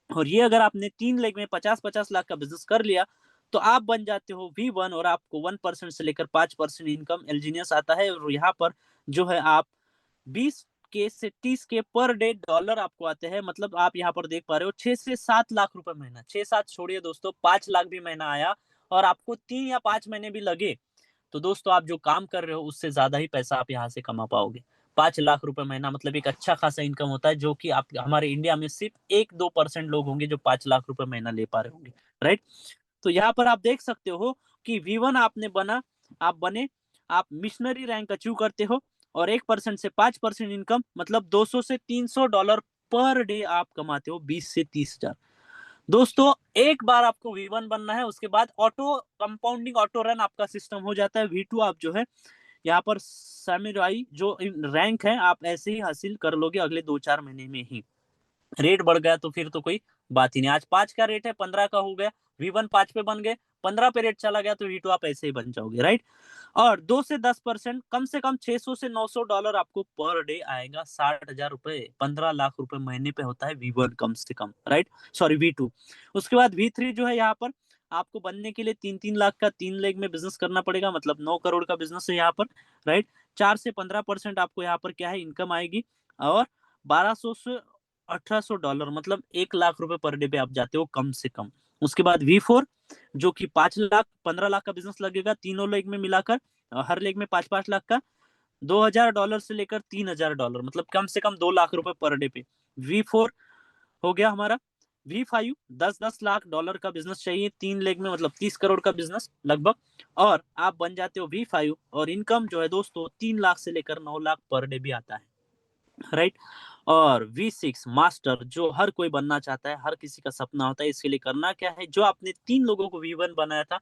और ये अगर आपने 3 लेग में 50-50 लाख का बिजनेस कर लिया तो आप बन जाते हो V1, और आपको 1% से लेकर 5% इनकम एलजीनियस आता है। और यहाँ पर जो है आप 20 के से 30 के पर डे डॉलर आपको आते हैं। मतलब आप यहाँ पर देख पा रहे हो 6 से 7 लाख रुपए महीना, 6-7 छोड़िए दोस्तों, 5 लाख भी महीना आया, और आपको 3 या 5 महीने भी लगे तो दोस्तों आप जो काम कर रहे हो उससे ज्यादा ही पैसा आप यहाँ से कमा पाओगे। 5 लाख रुपए महीना मतलब एक अच्छा खासा इनकम होता है, जो कि आप हमारे इंडिया में सिर्फ 1-2% लोग होंगे जो 5 लाख रुपए महीना ले पा रहे होंगे, राइट। तो यहाँ पर आप देख सकते हो कि V1 आपने आप बने, आप मिशनरी रैंक अचीव करते हो, और 1% से 5% इनकम मतलब $200 से $300 पर डे आप कमाते हो, 20 से 30 हजार। दोस्तों एक बार आपको V1 बनना है, उसके बाद ऑटो कंपाउंडिंग ऑटो रन आपका सिस्टम हो जाता है। V2 आप जो है यहाँ पर सैमुराई जो रैंक है आप ऐसे ही हासिल कर लोगे अगले 2-4 महीने में ही। रेट बढ़ गया तो फिर तो कोई बात ही नहीं। आज 5 का रेट है, 15 का हो गया, V1 5 पे बन गए, 15 पे रेट चला गया तो V2 आप ऐसे ही बन जाओगे, राइट। और 2 से 10% कम से कम $600 से $900 आपको पर डे आएगा, 60,000 रुपए, 15 लाख रुपए महीने पे होता है V1 कम से कम, राइट। Sorry V2। उसके बाद V3 जो है यहाँ पर आपको बनने के लिए 3-3 लाख का 3 लेग में बिजनेस करना पड़ेगा, मतलब 9 करोड़ का बिजनेस है यहाँ पर, राइट। 4 से 15% आपको यहाँ पर क्या है इनकम आएगी, और 1200 से $1,800 मतलब 1 लाख रुपए पर डे पे आप जाते हो कम से कम। उसके बाद V4 जो कि 5 लाख 15 लाख का बिजनेस लगेगा तीनों लेग में मिलाकर, हर लेग में 5-5 लाख का, $2,000 से लेकर $3,000 मतलब कम से कम 2 लाख रुपए पर डे पे। V4 हो गया हमारा। V5 $10-10 लाख का बिजनेस चाहिए 3 लेग में, मतलब 30 करोड़ का बिजनेस लगभग, और आप बन जाते हो V5, और इनकम जो है दोस्तों 3 लाख से लेकर 9 लाख पर डे भी आता है, राइट। और V6 मास्टर जो हर कोई बनना चाहता है, हर किसी का सपना होता है। इसके लिए करना क्या है, जो आपने 3 लोगों को V1 बनाया था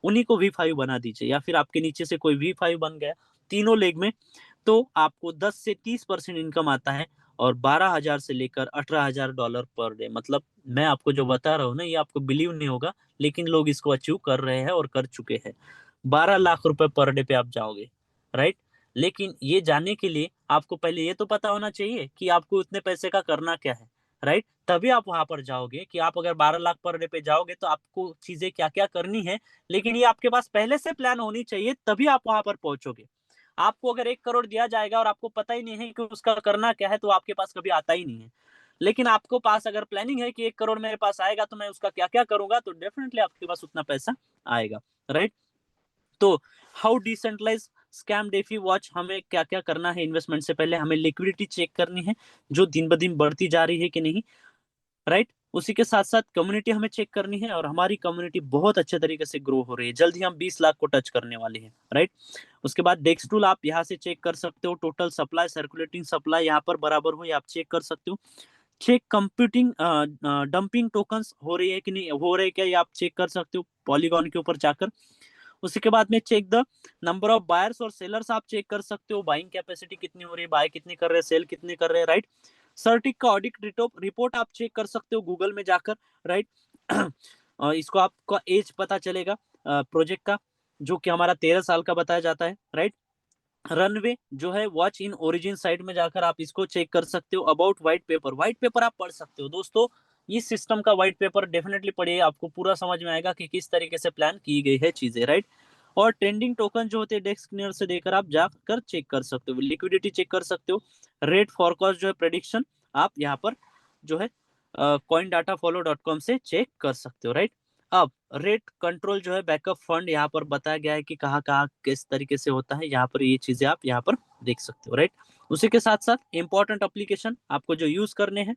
उन्हीं को V5 बना दीजिए, या फिर आपके नीचे से कोई V5 बन गया तीनों लेग में, तो आपको 10 से 30% इनकम आता है, और 12,000 से लेकर $18,000 पर डे। मतलब मैं आपको जो बता रहा हूँ ना, ये आपको बिलीव नहीं होगा, लेकिन लोग इसको अचीव कर रहे हैं और कर चुके हैं। 12 लाख रुपए पर डे पे आप जाओगे, राइट। लेकिन ये जानने के लिए आपको पहले ये तो पता होना चाहिए कि आपको उतने पैसे का करना क्या है, राइट। तभी आप वहां पर जाओगे कि आप अगर 12 लाख पर डे पे जाओगे तो आपको चीजें क्या क्या करनी है, लेकिन ये आपके पास पहले से प्लान होनी चाहिए, तभी आप वहां पर पहुंचोगे। आपको अगर 1 करोड़ दिया जाएगा और आपको पता ही नहीं है कि उसका करना क्या है, तो आपके पास कभी आता ही नहीं है। लेकिन आपको पास अगर प्लानिंग है कि 1 करोड़ मेरे पास आएगा तो मैं उसका क्या क्या करूंगा, तो डेफिनेटली आपके पास उतना पैसा आएगा, राइट। तो how decentralize scam DeFi watch, हमें क्या क्या करना है इन्वेस्टमेंट से पहले, हमें लिक्विडिटी चेक करनी है जो दिन ब दिन बढ़ती जा रही है कि नहीं, राइट। उसी के साथ साथ कम्युनिटी हमें चेक करनी है, और हमारी कम्युनिटी बहुत अच्छे तरीके से ग्रो हो रही है, जल्द ही हम 20 लाख को टच करने वाले हैं, राइट। उसके बाद डेक्स टूल आप यहाँ से चेक कर सकते हो, टोटल सप्लाई सर्कुलेटिंग सप्लाई यहाँ पर बराबर हो, आप चेक कर सकते हो। चेक कंप्यूटिंग डंपिंग टोकन्स हो रही है कि नहीं, हो रहे क्या, ये आप चेक कर सकते हो पॉलीगॉन के ऊपर जाकर। उसी के बाद में check the number of buyers और सेलर्स आप चेक कर सकते हो, बाइंग कैपेसिटी कितनी हो रही है, बाय कितनी कर रहे हैं, सेल कितनी कर रहे हैं, राइट। सर्टिक का ऑडिट रिपोर्ट आप चेक कर सकते हो गूगल में जाकर, राइट। इसको आपका एज पता चलेगा प्रोजेक्ट का, जो कि हमारा 13 साल का बताया जाता है, राइट। रनवे जो है वॉच इन ओरिजिन साइट में जाकर आप इसको चेक कर सकते हो। अबाउट व्हाइट पेपर आप पढ़ सकते हो दोस्तों। इस सिस्टम का व्हाइट पेपर डेफिनेटली पढ़िए, आपको पूरा समझ में आएगा कि किस तरीके से प्लान की गई है चीजें, राइट। और ट्रेंडिंग टोकन जो होते हैं डेस्क क्लीनर से देकर आप जाकर चेक कर सकते हो, लिक्विडिटी चेक कर सकते हो, रेट फॉरकास्ट जो है प्रेडिक्शन आप यहाँ पर जो है coindatafolo.com से चेक कर सकते हो, राइट। अब रेट कंट्रोल जो है बैकअप फंड यहाँ पर बताया गया है कि कहाँ कहाँ किस तरीके से होता है, यहाँ पर ये चीजें आप यहाँ पर देख सकते हो, राइट। उसी के साथ साथ इंपॉर्टेंट एप्लीकेशन आपको जो यूज करने हैं,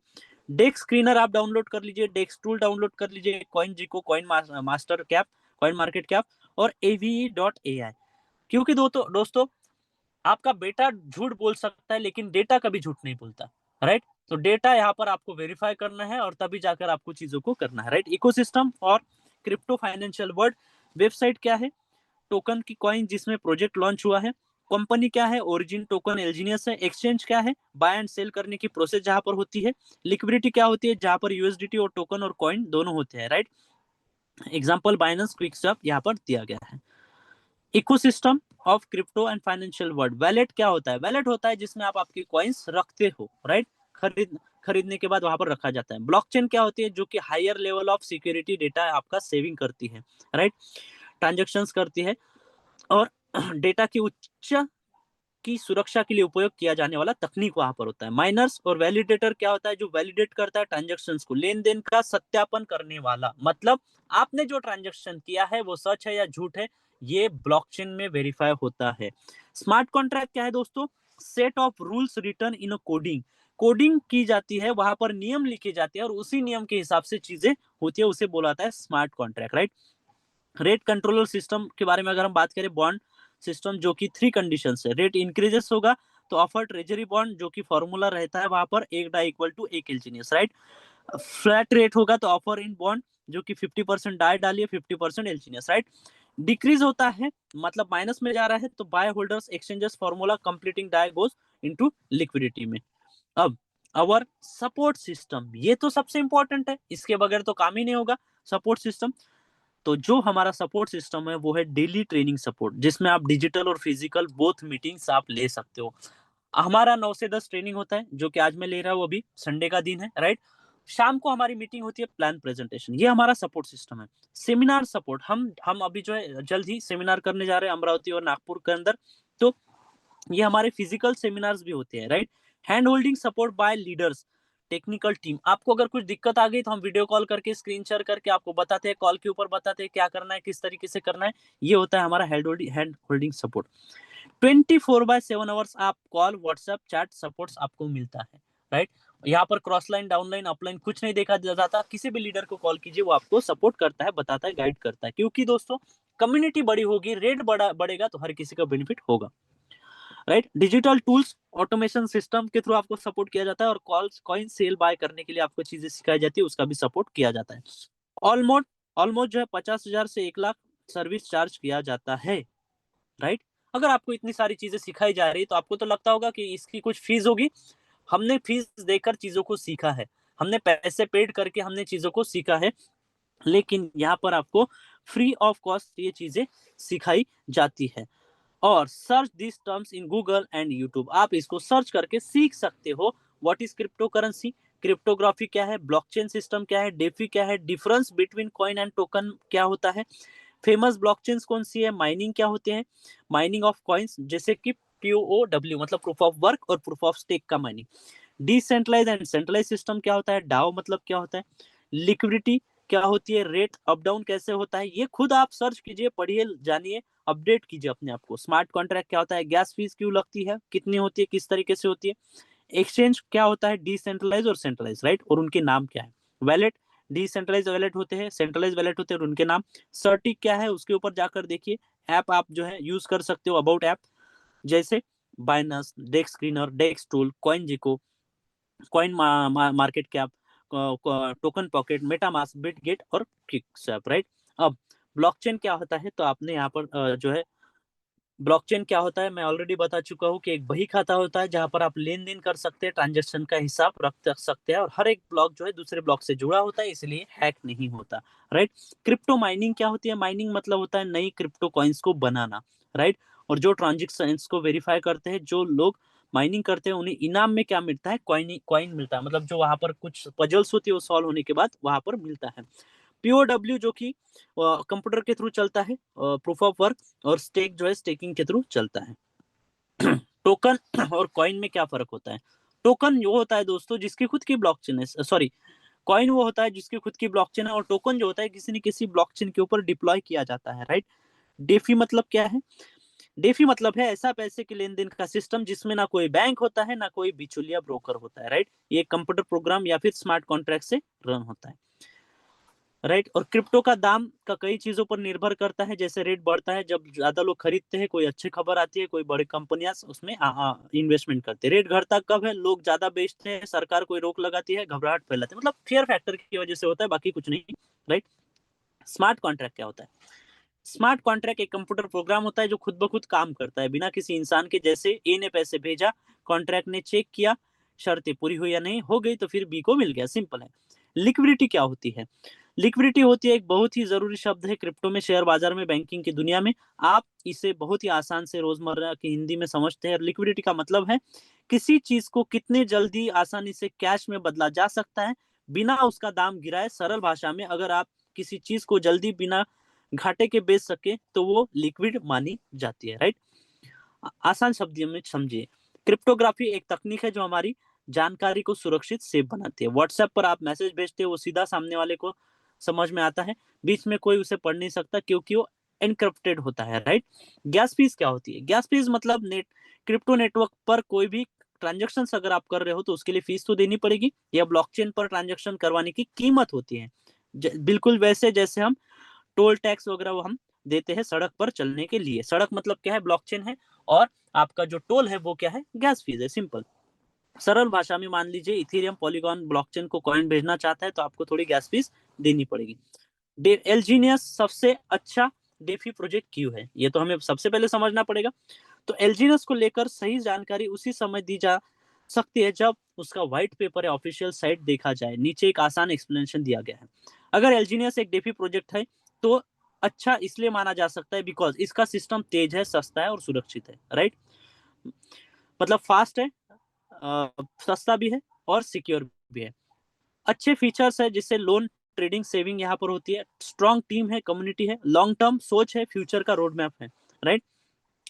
डेस्क स्क्रीनर आप डाउनलोड कर लीजिए, डेस्क टूल डाउनलोड कर लीजिए, कॉइन जीको, coin master cap, coin market cap और AVE.ai। क्योंकि दोस्तों आपका बेटा झूठ बोल सकता है लेकिन डेटा कभी झूठ नहीं बोलता, राइट। तो डेटा यहाँ पर आपको वेरीफाई करना है और तभी जाकर आपको चीजों को करना है, राइट। इकोसिस्टम और क्रिप्टो फाइनेंशियल वर्ल्ड, वेबसाइट क्या है, टोकन की कॉइन जिसमें प्रोजेक्ट लॉन्च हुआ है, कंपनी क्या है, ओरिजिन टोकन एलजीनियस है, एक्सचेंज क्या है, बाय एंड सेल करने की प्रोसेस जहां पर होती है, लिक्विडिटी क्या होती है जहां पर यूएसडीटी और टोकन और कॉइन दोनों होते हैं, राइट। एग्जांपल बाइनेंस क्विकस्वैप यहाँ पर दिया गया है। Ecosystem of crypto and financial world, wallet क्या होता है, वैलेट होता है जिसमें आप आपकी कॉइन्स रखते हो, राइट। खरीदने के बाद वहां पर रखा जाता है। ब्लॉकचेन क्या होती है, जो कि higher level of security data आपका सेविंग करती है, राइट, ट्रांजेक्शन्स करती है और डेटा की उच्च की सुरक्षा के लिए उपयोग किया जाने वाला तकनीक वहां पर होता है। माइनर्स और वैलिडेटर क्या होता है, जो वैलिडेट करता है ट्रांजेक्शन्स को, लेन देन का सत्यापन करने वाला, मतलब आपने जो ट्रांजेक्शन किया है वो सच है या झूठ है, ये ब्लॉकचेन में वेरीफाई होता है। स्मार्ट कॉन्ट्रैक्ट क्या है दोस्तों, set of rules return in coding, coding की जाती है, वहां पर नियम लिखे जाते हैं और उसी नियम के हिसाब से चीजें होती है, उसे बोला जाता है smart contract, right. Rate controller system के बारे में अगर हम बात करें, बॉन्ड सिस्टम जो कि 3 कंडीशन है, रेट इंक्रीजेस होगा तो ऑफर ट्रेजरी बॉन्ड जो कि फॉर्मूला रहता है वहां पर एक डाई इक्वल टू एक एलजीनियस, राइट। फ्लैट रेट होगा तो ऑफर इन बॉन्ड जो कि 50% डाई डालिए 50% एलजीनियस, राइट। डिक्रीज होता है मतलब माइनस में जा रहा है तो buy holders exchanges formula completing die goes into liquidity में। अब अवर सपोर्ट सिस्टम, ये तो सबसे इंपॉर्टेंट है, इसके बगैर तो काम ही नहीं होगा। सपोर्ट सिस्टम, तो जो हमारा सपोर्ट सिस्टम है वो है डेली ट्रेनिंग सपोर्ट, जिसमें आप डिजिटल और फिजिकल बोथ मीटिंग्स आप ले सकते हो। हमारा 9 से 10 ट्रेनिंग होता है जो कि आज मैं ले रहा हूँ, अभी संडे का दिन है, राइट। शाम को हमारी मीटिंग होती है प्लान प्रेजेंटेशन, ये हमारा सपोर्ट सिस्टम है। सेमिनार सपोर्ट, हम अभी जो है जल्द ही सेमिनार करने जा रहे हैं अमरावती और नागपुर के अंदर, तो ये हमारे फिजिकल सेमिनार्स भी होते हैं, right. Hand holding support bye leaders, technical team, आपको अगर कुछ दिक्कत आ गई तो हम वीडियो कॉल करके स्क्रीन शेयर करके आपको बताते हैं, कॉल के ऊपर बताते हैं क्या करना है, किस तरीके से करना है। ये होता है हमारा हैंड होल्डिंग सपोर्ट। 24/7 आवर्स आप कॉल व्हाट्सएप चैट सपोर्ट्स आपको मिलता है, राइट। यहाँ पर क्रॉस लाइन डाउनलाइन अपलाइन कुछ नहीं देखा जाता, किसी भी लीडर को कॉल कीजिए वो आपको सपोर्ट करता है, बताता है, गाइड करता है, क्योंकि दोस्तों कम्युनिटी बड़ी होगी, रेट बढ़ेगा तो हर किसी का बेनिफिट होगा, right. Digital tools automation system के थ्रू आपको सपोर्ट किया जाता है और कॉल्स कॉइन सेल बाय करने के लिए आपको चीजें सिखाई जाती है, उसका भी सपोर्ट किया जाता है। ऑलमोस्ट ऑलमोस्ट जो है 50,000 से 1 लाख सर्विस चार्ज किया जाता है, राइट। अगर आपको इतनी सारी चीजें सिखाई जा रही है तो आपको तो लगता होगा कि इसकी कुछ फीस होगी। हमने फीस देकर चीजों को सीखा है, हमने पैसे पेड करके हमने चीजों को सीखा है, लेकिन यहाँ पर आपको फ्री ऑफ कॉस्ट ये चीजें सिखाई जाती है। और search this terms in Google and YouTube, आप इसको सर्च करके सीख सकते हो। What is crypto currency, cryptography क्या है, ब्लॉकचेन सिस्टम क्या है, डेफी क्या है, difference between coin and token क्या होता है, फेमस ब्लॉकचेन्स कौन सी है, माइनिंग क्या होते हैं, माइनिंग ऑफ कॉइन्स जैसे कि POW मतलब प्रूफ ऑफ वर्क और प्रूफ ऑफ स्टेक का mining, decentralize and centralize system क्या होता है, डाओ मतलब क्या होता है, लिक्विडिटी क्या होती है, रेट अप डाउन कैसे होता है, ये खुद आप सर्च कीजिए, पढ़िए, जानिए, अपडेट कीजिए अपने आप को। स्मार्ट कॉन्ट्रैक्ट क्या होता है, गैस फीस क्यों लगती है, कितनी होती है, किस तरीके से होती है, एक्सचेंज क्या होता है, डिसेंट्रलाइज और सेंट्रलाइज, राइट, और उनके नाम क्या है, वैलेट डिसेंट्रलाइज वैलेट होते हैं, सेंट्रलाइज वैलेट होते हैं और उनके नाम, सर्टिक क्या है उसके ऊपर जाकर देखिए, ऐप आप जो है यूज कर सकते हो, अबाउट ऐप जैसे बाइनस, डेक्स स्क्रीनर, डेक्स टूल, कॉइन जिको, coin market cap, token pocket, MetaMask, Bitget और किकस्वैप, राइट। अब ब्लॉकचेन क्या होता है, तो आपने यहाँ पर जो है ब्लॉकचेन क्या होता है मैं ऑलरेडी बता चुका हूँ कि एक बही खाता होता है जहां पर आप लेन देन कर सकते हैं, ट्रांजेक्शन का हिसाब रख सकते हैं और हर एक ब्लॉक जो है दूसरे ब्लॉक से जुड़ा होता है, इसलिए हैक नहीं होता, राइट। क्रिप्टो माइनिंग क्या होती है, माइनिंग मतलब होता है नई क्रिप्टो कॉइन्स को बनाना, राइट। और जो ट्रांजेक्शंस को वेरीफाई करते हैं, जो लोग माइनिंग करते हैं, उन्हें इनाम में क्या मिलता है, कॉइन मिलता है। मतलब जो वहां पर कुछ पजल्स होती है वो सॉल्व होने के बाद वहां पर मिलता है। पीओडब्ल्यू जो कि कंप्यूटर के थ्रू चलता है, प्रूफ ऑफ वर्क, और स्टेक जो है स्टेकिंग के थ्रू चलता है। टोकन और कॉइन में क्या फर्क होता है? टोकन वो होता है दोस्तों जिसकी खुद की ब्लॉकचेन है, सॉरी, कॉइन वो होता है जिसकी खुद की ब्लॉकचेन है, और टोकन जो होता है किसी न किसी ब्लॉकचेन के ऊपर डिप्लॉय किया जाता है, राइट। डेफी मतलब क्या है? डेफी मतलब है ऐसा पैसे के लेन देन का सिस्टम जिसमें ना कोई बैंक होता है, ना कोई बिचौलिया ब्रोकर होता है, राइट। ये कंप्यूटर प्रोग्राम या फिर स्मार्ट कॉन्ट्रैक्ट से रन होता है, राइट। और क्रिप्टो का दाम का कई चीजों पर निर्भर करता है। जैसे रेट बढ़ता है जब ज्यादा लोग खरीदते हैं, कोई अच्छी खबर आती है, कोई बड़ी कंपनियां उसमें इन्वेस्टमेंट करते हैं। रेट घटता कब है? लोग ज्यादा बेचते हैं, सरकार कोई रोक लगाती है, घबराहट फैलाती है, मतलब फेयर फैक्टर की वजह से होता है, बाकी कुछ नहीं, राइट। स्मार्ट कॉन्ट्रैक्ट क्या होता है? स्मार्ट कॉन्ट्रैक्ट एक कंप्यूटर प्रोग्राम होता है जो खुद ब खुद काम करता है बिना किसी इंसान के। जैसे ए ने पैसे भेजा, कॉन्ट्रैक्ट ने चेक किया, शर्तें पूरी हुई या नहीं, हो गई तो फिर बी को मिल गया, सिंपल है। लिक्विडिटी क्या होती है? लिक्विडिटी होती है एक बहुत ही जरूरी शब्द है क्रिप्टो में, शेयर बाजार में, बैंकिंग की दुनिया में। आप इसे बहुत ही आसान से रोजमर्रा की हिंदी में समझते हैं। लिक्विडिटी का मतलब है किसी चीज को कितने जल्दी आसानी से कैश में बदला जा सकता है बिना उसका दाम गिराए। सरल भाषा में अगर आप किसी चीज को जल्दी बिना घाटे के बेच सके तो वो लिक्विड मानी जाती है, राइट। आसान शब्दों में समझिए, क्रिप्टोग्राफी एक तकनीक है जो हमारी जानकारी को सुरक्षित सेफ बनाती है। व्हाट्सएप पर आप मैसेज भेजते हो, वो सीधा सामने वाले को समझ में आता है, बीच में कोई उसे पढ़ नहीं सकता क्योंकि वो एनक्रिप्टेड होता है, राइट। गैस फीस क्या होती है? गैस फीस मतलब क्रिप्टो नेटवर्क पर कोई भी ट्रांजेक्शन अगर आप कर रहे हो तो उसके लिए फीस तो देनी पड़ेगी, या ब्लॉकचेन पर ट्रांजेक्शन करवाने की कीमत होती है। बिल्कुल वैसे जैसे हम टोल टैक्स वगैरह वो हम देते हैं सड़क पर चलने के लिए। सड़क मतलब क्या है? ब्लॉकचेन है। और आपका जो टोल है वो क्या है? गैस फीस है, सिंपल। सरल भाषा में मान लीजिए इथेरियम पॉलीगॉन ब्लॉकचेन को कॉइन भेजना चाहता है तो आपको थोड़ी गैस फीस देनी पड़ेगी। एलजीनियस सबसे अच्छा डेफी प्रोजेक्ट क्यों है, ये तो हमें सबसे पहले समझना पड़ेगा। तो एलजीनियस को लेकर सही जानकारी उसी समय दी जा सकती है जब उसका व्हाइट पेपर या ऑफिशियल साइट देखा जाए। नीचे एक आसान एक्सप्लेनेशन दिया गया है। अगर एलजीनियस एक डेफी प्रोजेक्ट है तो अच्छा इसलिए माना जा सकता है बिकॉज इसका सिस्टम तेज है, सस्ता है और सुरक्षित है, राइट। मतलब फास्ट है, सस्ता भी है और सिक्योर भी है। अच्छे फीचर्स है जिससे लोन, ट्रेडिंग, सेविंग यहाँ पर होती है। स्ट्रॉन्ग टीम है, कम्युनिटी है, लॉन्ग टर्म सोच है, फ्यूचर का रोड मैप है, राइट।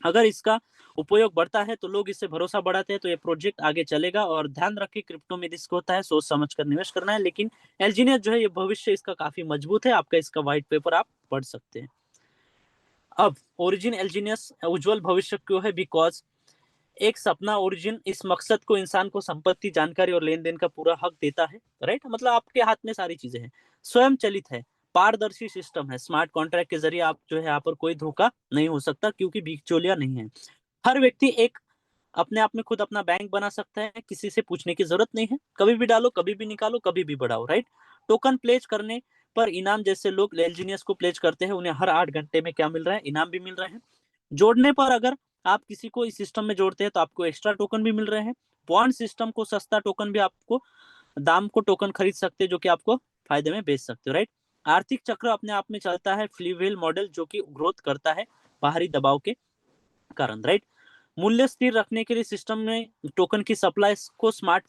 अगर इसका उपयोग बढ़ता है तो लोग इससे भरोसा बढ़ाते हैं तो ये प्रोजेक्ट आगे चलेगा। और ध्यान रखें क्रिप्टो में रिस्क होता है, सोच समझ कर निवेश करना है, लेकिन एलजीनियस जो है ये भविष्य इसका काफी मजबूत है। आपका इसका व्हाइट पेपर आप पढ़ सकते हैं। अब ओरिजिन एलजीनियस उज्जवल भविष्य क्यों है? बिकॉज एक सपना ओरिजिन इस मकसद को इंसान को संपत्ति, जानकारी और लेन देन का पूरा हक देता है, राइट। मतलब आपके हाथ में सारी चीजें हैं, स्वयं चलित है, पारदर्शी सिस्टम है। स्मार्ट कॉन्ट्रैक्ट के जरिए आप जो है यहाँ पर कोई धोखा नहीं हो सकता क्योंकि बिचौलिया नहीं है। हर व्यक्ति एक अपने आप में खुद अपना बैंक बना सकता है, किसी से पूछने की जरूरत नहीं है। कभी भी डालो, कभी भी निकालो, कभी भी बढ़ाओ, राइट। टोकन प्लेज करने पर इनाम, जैसे लोग एलजीनियस को प्लेज करते हैं उन्हें हर 8 घंटे में क्या मिल रहा है? इनाम भी मिल रहे हैं। जोड़ने पर अगर आप किसी को इस सिस्टम में जोड़ते हैं तो आपको एक्स्ट्रा टोकन भी मिल रहे हैं। बॉन्ड सिस्टम को सस्ता टोकन भी आपको दाम को टोकन खरीद सकते हैं जो कि आपको फायदे में बेच सकते हो, राइट। आर्थिक चक्र अपने आप में चलता है, फ्लीव्हील मॉडल जो कि ग्रोथ करता है बाहरी दबाव के कारण, राइट। मूल्य स्थिर रखने के लिए सिस्टम में टोकन की सप्लाई को स्मार्ट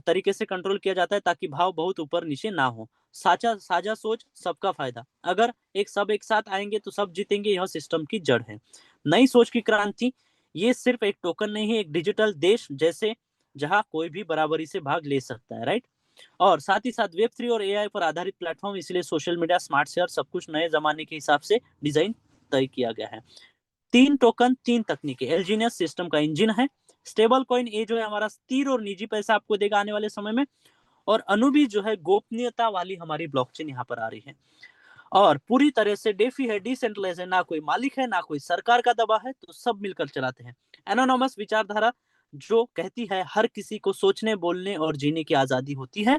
तरीके से कंट्रोल किया जाता है ताकि भाव बहुत ऊपर नीचे ना हो। साझा साझा सोच, सबका फायदा। अगर एक साथ आएंगे तो सब जीतेंगे, यह सिस्टम की जड़ है। नई सोच की क्रांति, ये सिर्फ एक टोकन नहीं है, एक डिजिटल देश जैसे जहां कोई भी बराबरी से भाग ले सकता है, राइट। और साथ ही साथ वेब 3 और एआई पर आधारित प्लेटफॉर्म, इसलिए सोशल मीडिया, स्मार्ट शेयर, सब कुछ नए जमाने के हिसाब से डिजाइन तय किया गया है। 3 टोकन 3 तकनीकें, एलजीनियस सिस्टम का इंजन है। स्टेबल कॉइन ये जो है हमारा स्थिर और निजी पैसा आपको देगा आने वाले समय में। और अनुबी जो है गोपनीयता वाली हमारी ब्लॉकचेन यहाँ पर आ रही है। और पूरी तरह से डेफी है, डिसेंट्रलाइज है, ना कोई मालिक है, ना कोई सरकार का दबाव है, तो सब मिलकर चलाते हैं। एनोनोमस विचारधारा जो कहती है हर किसी को सोचने, बोलने और जीने की आजादी होती है।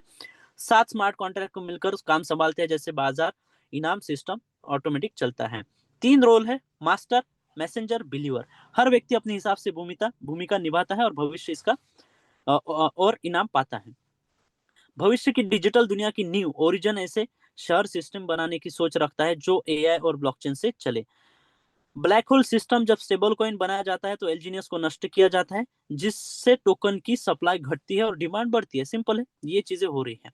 7 स्मार्ट कॉन्ट्रैक्ट को मिलकर काम संभालते हैं, जैसे बाजार, इनाम, सिस्टम ऑटोमेटिक चलता है। 3 रोल है, मास्टर, मैसेंजर, बिलीवर। हर व्यक्ति अपने हिसाब से भूमिका भूमिका निभाता है और भविष्य इसका और इनाम पाता है। भविष्य की डिजिटल दुनिया की नींव ओरिजिन ऐसे शहर सिस्टम बनाने की सोच रखता है जो एआई और ब्लॉकचेन से चले। ब्लैक होल सिस्टम जब स्टेबल कॉइन बनाया जाता है तो एलजीनियस को नष्ट किया जाता है, जिससे टोकन की सप्लाई घटती है और डिमांड बढ़ती है। सिंपल है, ये चीजें हो रही हैं।